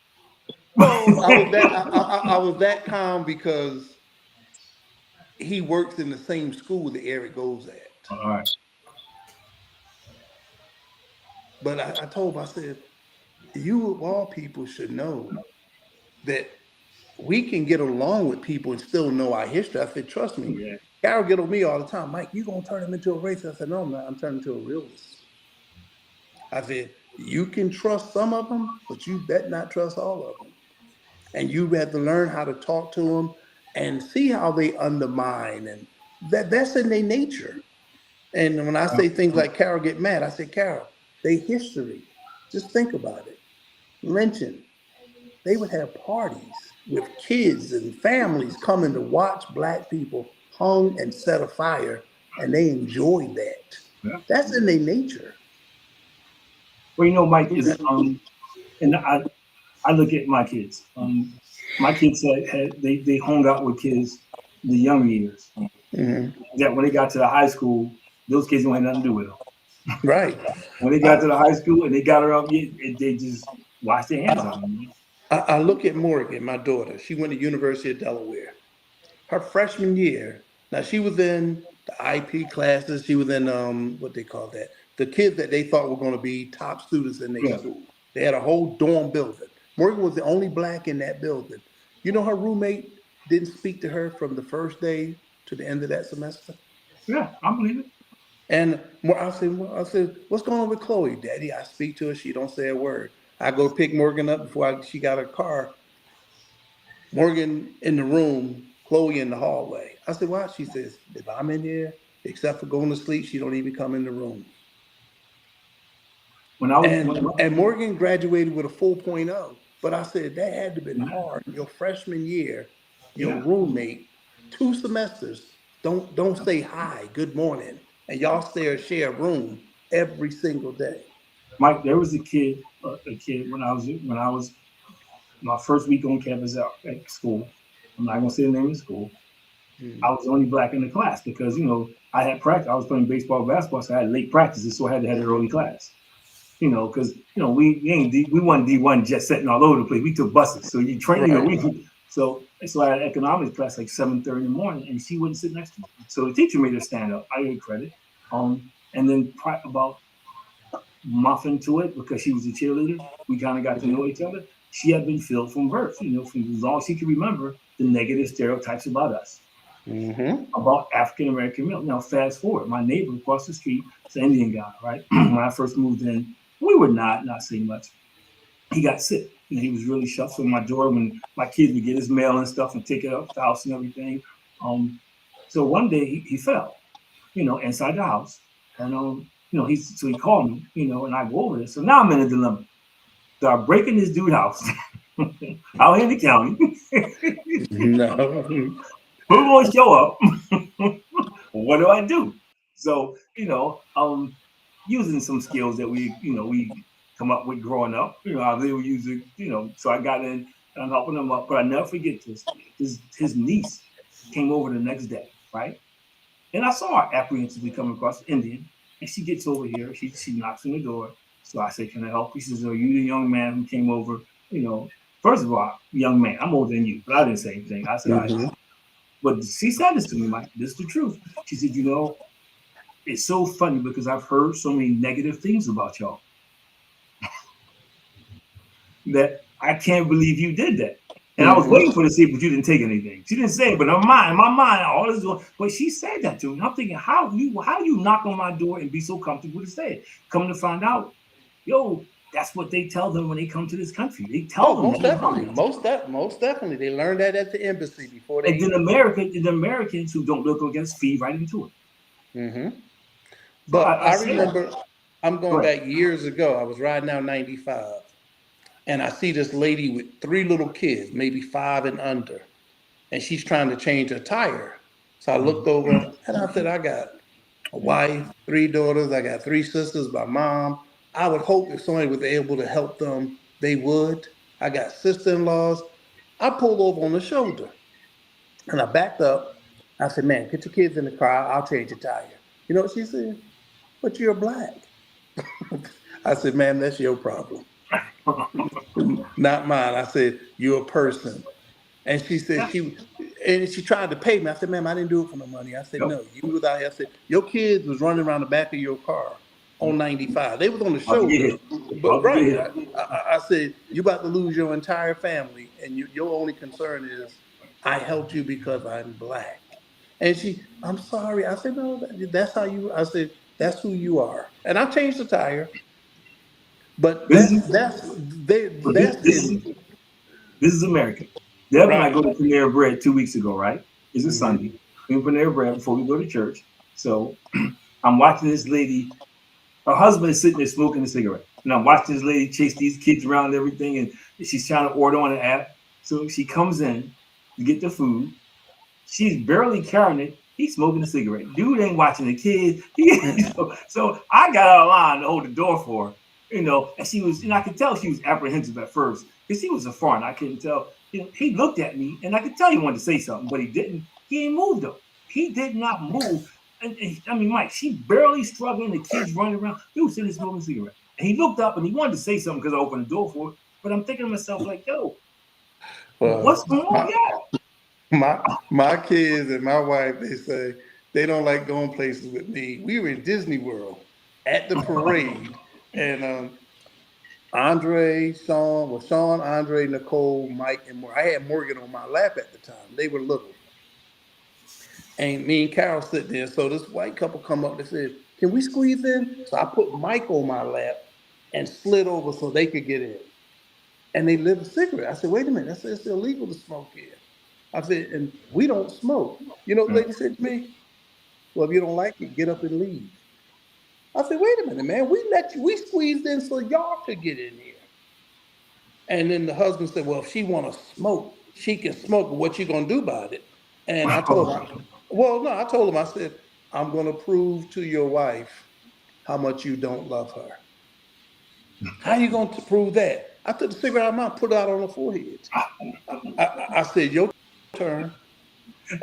well, I was that calm because he works in the same school that Eric goes at. All right. But I told him, I said, you of all people should know that we can get along with people and still know our history. I said, trust me. Yeah. Carol get on me all the time. Mike, you gonna turn him into a racist? I said, no, I'm not. I'm turning into a realist. I said, you can trust some of them, but you bet not trust all of them. And you have to learn how to talk to them and see how they undermine, and that's in their nature. And when I say things like Carol get mad, I say, Carol, they history. Just think about it. Lynching. They would have parties with kids and families coming to watch black people hung and set afire, and they enjoyed that. Yeah. That's in their nature. Well, Mike is and I look at my kids. My kids they hung out with kids in the young years. That when they got to the high school, those kids don't have nothing to do with them. Right. When they got to the high school and they got around, they just washed their hands on them. I look at Morgan, my daughter. She went to University of Delaware. Her freshman year, now she was in the IP classes. She was in what they call that, the kids that they thought were going to be top students in their school. They had a whole dorm building. Morgan was the only black in that building. You know, her roommate didn't speak to her from the first day to the end of that semester. Yeah, I believe it. And I said, what's going on with Chloe? Daddy, I speak to her. She don't say a word. I go pick Morgan up before she got her car. Morgan in the room, Chloe in the hallway. I said, why? She says, if I'm in here, except for going to sleep, she don't even come in the room. And Morgan graduated with a 4.0. But I said, that had to have been hard. Your freshman year, your roommate, 2 semesters, don't say hi, good morning. And y'all share a room every single day. Mike, there was a kid when I was my first week on campus at school. I'm not gonna say the name of the school. I was the only black in the class because I had practice. I was playing baseball, basketball, so I had late practices, so I had to have an early class. Because we won D1 jet setting all over the place. We took buses, so you train. So I had an economics class like 7:30 in the morning, and she wouldn't sit next to me. So the teacher made her stand up. I gave credit. And then about a month into it, because she was a cheerleader, we kind of got to know each other. She had been filled from birth, from as long as she could remember, the negative stereotypes about us. about African American male. Now, fast forward, my neighbor across the street is an Indian guy, right? When I first moved in, we were not saying much. He got sick. He was really shut. So my daughter, when my kids would get his mail and stuff and take it up to the house and everything. So one day he fell, inside the house. And he called me, and I go over there. So now I'm in a dilemma. So I break in this dude's house out in the county. No. Who gonna show up? What do I do? So, using some skills that we come up with growing up, I they were using, so I got in and I'm helping them up. But I never forget this. His niece came over the next day, right? And I saw her apprehensively coming across the Indian, and she gets over here, she knocks on the door. So I say, "Can I help you?" She says, "Are you the young man who came over?" First of all, young man, I'm older than you, but I didn't say anything. I said, all right. But she said this to me, Mike. This is the truth. She said, it's so funny because I've heard so many negative things about y'all that I can't believe you did that. And I was waiting for her to say, but you didn't take anything. She didn't say it, but in my mind, all this going. But she said that to me. And I'm thinking, how you knock on my door and be so comfortable to say it? Come to find out, that's what they tell them when they come to this country. They tell them. Most definitely. They learned that at the embassy before they. And then the Americans who don't look against feed right into it. But I remember, I'm going back years ago. I was riding out 95, and I see this lady with 3 little kids, maybe 5 and under, and she's trying to change her tire. So I looked over and I said, I got a wife, 3 daughters, I got 3 sisters, my mom. I would hope if somebody was able to help them, they would. I got sister-in-laws. I pulled over on the shoulder and I backed up. I said, man, get your kids in the car. I'll change your tire. You know what she said? But you're black. I said, ma'am, that's your problem. Not mine. I said, you're a person. And she said she tried to pay me. I said, ma'am, I didn't do it for no money. I said, no, you was out here. I said, your kids was running around the back of your car on 95. They was on the shoulder. But right. I said, you about to lose your entire family, and your only concern is I helped you because I'm black. And I'm sorry. I said, no, that's how you. I said, that's who you are. And I changed the tire. But this is America. Deb and I go to Panera Bread 2 weeks ago, right? It's a Sunday. We went Panera Bread before we go to church. So I'm watching this lady. Her husband is sitting there smoking a cigarette. And I'm watching this lady chase these kids around and everything. And she's trying to order on an app. So she comes in to get the food. She's barely carrying it. He's smoking a cigarette. Dude ain't watching the kids. So I got out of line to hold the door for her. And she was, I could tell she was apprehensive at first because he was a foreigner. I couldn't tell. He looked at me and I could tell he wanted to say something, but he didn't. He ain't moved though. He did not move. And I mean, Mike, she barely struggling. The kids running around. He was sitting there smoking a cigarette. And he looked up and he wanted to say something because I opened the door for it. But I'm thinking to myself, like, what's going on here? My kids and my wife, they say they don't like going places with me. We were in Disney World at the parade. And Sean, Andre, Nicole, Mike, and Morgan. I had Morgan on my lap at the time. They were little. And me and Carol sitting there. So this white couple come up and said, can we squeeze in? So I put Mike on my lap and slid over so they could get in. And they lit a cigarette. I said, wait a minute. I said, it's illegal to smoke here. I said, and we don't smoke. You know what the lady said to me? Well, if you don't like it, get up and leave. I said, wait a minute, man. We squeezed in so y'all could get in here. And then the husband said, well, if she want to smoke, she can smoke. But what you going to do about it? And I told him, I told him, I said, I'm going to prove to your wife how much you don't love her. How are you going to prove that? I took the cigarette out of my mouth, put it out on her forehead. I said, your turn.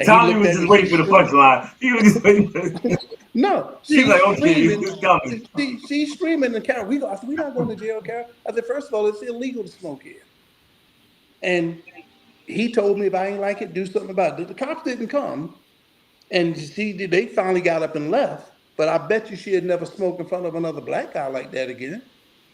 Tommy was just waiting for the punchline. He was just waiting for it. No, she's like, okay, it's coming. She's screaming in Carol. I said, we're not going to jail, Carol. I said, first of all, it's illegal to smoke here. And he told me if I ain't like it, do something about it. The cops didn't come. And they finally got up and left. But I bet you she had never smoked in front of another black guy like that again.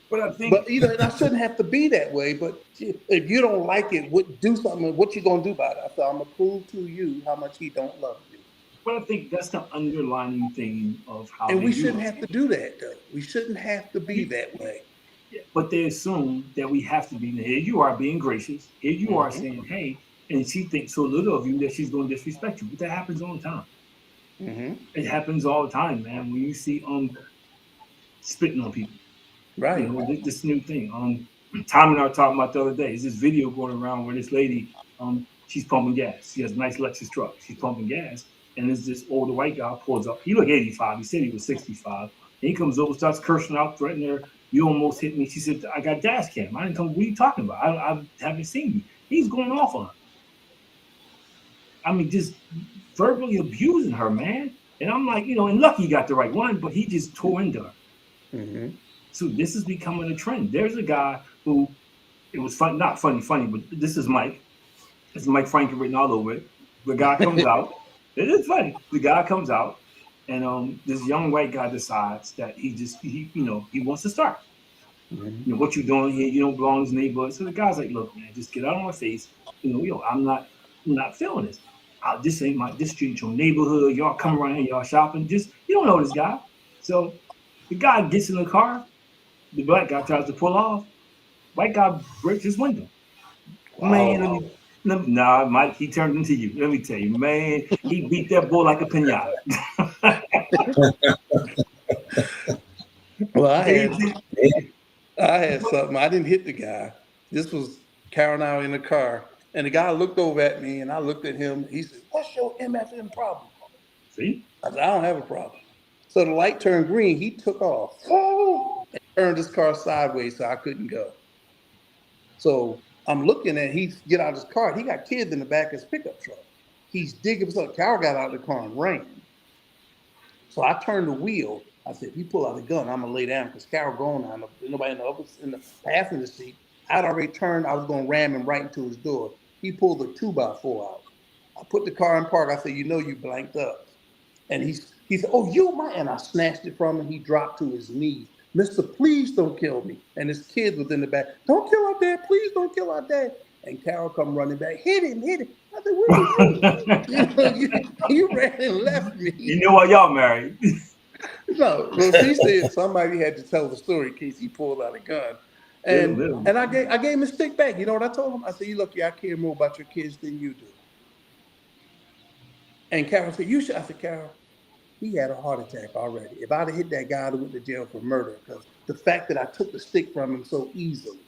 But I think, But and I shouldn't have to be that way. But if you don't like it, do something. What you gonna do about it? I thought I'm gonna prove to you how much he don't love you. but I think that's the underlying thing of how And they we do shouldn't it. have to do that, though. We shouldn't have to be that way. Yeah, but they assume that we have to be. Here you are being gracious. Here you are Mm-hmm. saying, "Hey," and she thinks so little of you that she's going to disrespect you. But that happens all the time. Mm-hmm. It happens all the time, man. When you see spitting on people, Right. this new thing. Tom and I were talking about the other day. Is this video going around where this lady, she's pumping gas. She has a nice Lexus truck. She's pumping gas, and there's this older white guy pulls up. He looked 85. He said he was 65. And he comes over, starts cursing out, threatening her. You almost hit me. She said, I got dash cam. I didn't come. What are you talking about? I haven't seen you. He's going off on her. I mean, just verbally abusing her, man. And I'm like, and lucky he got the right one, but he just tore into her. Mm-hmm. So this is becoming a trend. There's a guy who, it was fun, not funny, but this is Mike. It's Mike Frankie written all over it. The guy comes out. It is funny. The guy comes out, and this young white guy decides that he wants to start. Mm-hmm. What you doing here? You don't belong in this neighborhood. So the guy's like, look, man, just get out of my face. I'm not feeling this. This ain't your neighborhood. Y'all come around here, y'all shopping. You don't know this guy. So the guy gets in the car. The black guy tries to pull off. White guy breaks his window. Man, nah, Mike, he turned into you. Let me tell you, man, he beat that bull like a pinata. Well, I had something. I didn't hit the guy. This was Carol and I were in the car, and the guy looked over at me, and I looked at him. He said, "What's your MFM problem?" See? I said, "I don't have a problem." So the light turned green. He took off and turned his car sideways so I couldn't go. So I'm looking at he get out of his car. He got kids in the back of his pickup truck. He's digging. So Carol got out of the car and ran. So I turned the wheel. I said, if you pull out a gun, I'm gonna lay down because Carol gone now. Nobody in the passenger seat. I'd already turned. I was gonna ram him right into his door. He pulled a 2x4 out. I put the car in park. I said, you blanked up. And he said, oh, you my, and I snatched it from him. He dropped to his knees. Mister, please don't kill me. And his kid was in the back. Don't kill our dad. Please don't kill our dad. And Carol come running back. Hit him. I said, what you do? You ran and left me. You know why y'all married? No. Well, she said somebody had to tell the story in case he pulled out a gun. And I gave him a stick back. You know what I told him? I said, look, I care more about your kids than you do. And Carol said, you should. I said, Carol, he had a heart attack already. If I'd have hit that guy, I'd have went to jail for murder because the fact that I took the stick from him so easily,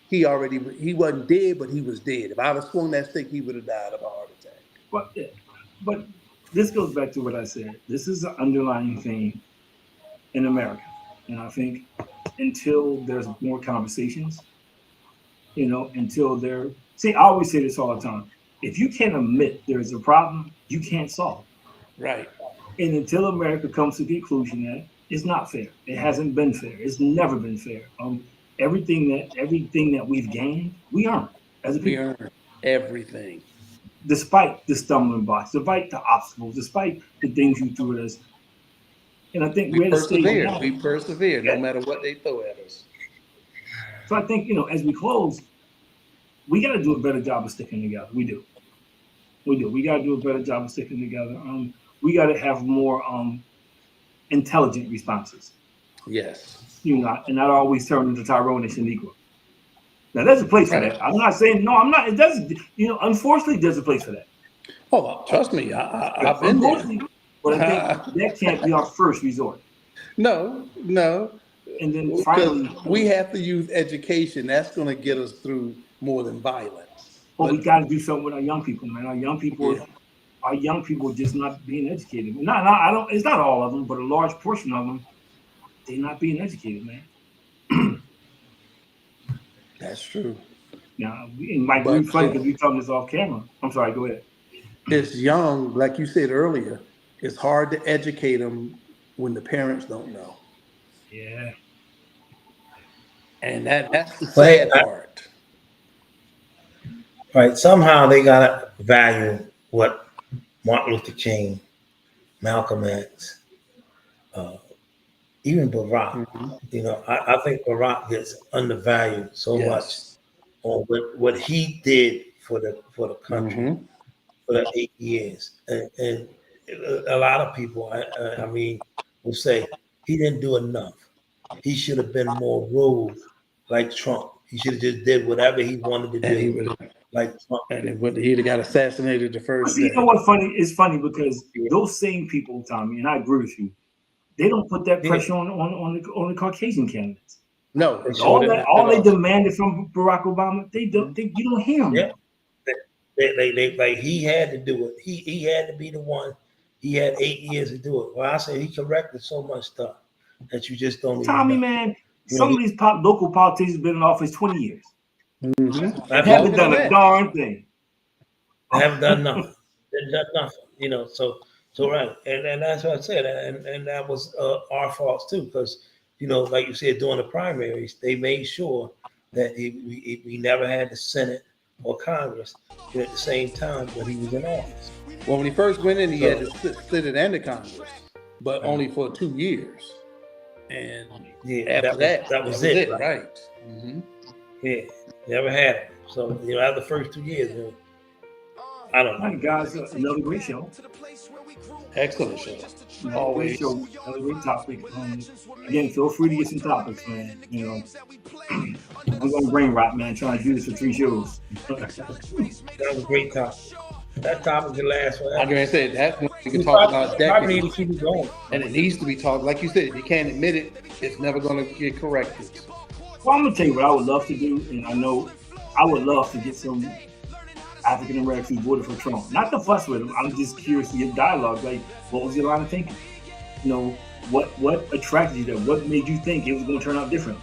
he wasn't dead, but he was dead. If I'd have swung that stick, he would have died of a heart attack. But this goes back to what I said. This is an underlying thing in America. And I think until there's more conversations, I always say this all the time. If you can't admit there's a problem, you can't solve it. Right. And until America comes to the conclusion that it's not fair, it hasn't been fair, it's never been fair. Everything that we've gained, we earned as a people. We earned everything. Despite the stumbling blocks, despite the obstacles, despite the things you threw at us. And I think we persevere no matter what they throw at us. So I think, as we close, we got to do a better job of sticking together. We do. We got to do a better job of sticking together. We got to have more intelligent responses. Yes. And not always turn into Tyrone and Shaniqua. Now, there's a place for that. I'm not saying, no, I'm not. It doesn't, unfortunately, there's a place for that. Oh, trust me, I've been there. But I think that can't be our first resort. No. And then finally, we have to use education. That's going to get us through more than violence. But we got to do something with our young people, man. Our young people just not being educated. It's not all of them, but a large portion of them, they're not being educated, man. That's true. Now, it might be funny because we talking this off camera. I'm sorry, go ahead. It's young, like you said earlier. It's hard to educate them when the parents don't know. Yeah. And that's the sad part. Right. Somehow they gotta value what Martin Luther King, Malcolm X, even Barack. You know, I think Barack gets undervalued so much on what he did for the country for the 8 years, and a lot of people, I mean, will say he didn't do enough. He should have been more rude, like Trump. He should have just did whatever he wanted to And he do, would, like Trump. he'd have got assassinated the But first see, you day. know what's funny? It's funny because those same people, Tommy, and I agree with you, they don't put that pressure on the Caucasian candidates. No, All they demanded from Barack Obama, you don't hear them. Yeah. They like he had to do it. He had to be the one. He had 8 years to do it. Well, I say he corrected so much stuff that you just don't. Tommy, even know. man, some of these local politicians have been in office 20 years. I haven't done a darn thing. I haven't done nothing. They've done nothing. You know, so right, and that's what I said, and that was our fault too, because you know, like you said, during the primaries, they made sure that we never had the Senate or Congress at the same time when he was in office. Well, when he first went in, he had the Senate and the Congress, but only for 2 years. And after that was it, right? Yeah, never had it. So you know, after the first 2 years, I don't know. All right, guys, another great show. Excellent show. Always show. Another great topic. Again, feel free to get some topics, man. You know, I'm going brain rot, man, trying to do this for 3 shows. That was a great topic. That topic can last forever. I'm going to say that we can talk about decades. Need to keep it going. And it needs to be talked. Like you said, if you can't admit it, it's never going to get corrected. Well, I'm going to tell you what I would love to do, and I know I would love to get some African Americans who voted for Trump. Not to fuss with him. I'm just curious to get dialogue. Like, what was your line of thinking? You know, what attracted you there? What made you think it was going to turn out different?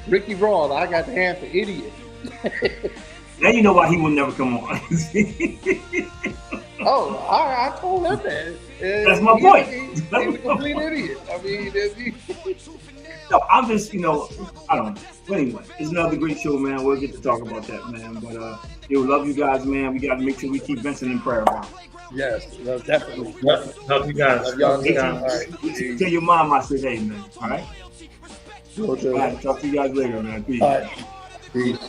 Ricky Ross, I got the hand for idiot. Now you know why he will never come on. I told him that. That's my point. He's a complete idiot. I mean, no, I'm just, you know, I don't know. But anyway, it's another great show, man. We'll get to talk about that, man. But love you guys, man. We got to make sure we keep Vincent in prayer, man. Yes, definitely. Love you guys. Y'all Tell your mom I said, hey, man. All right? All right, talk to you guys later, man. Peace. All right. Peace.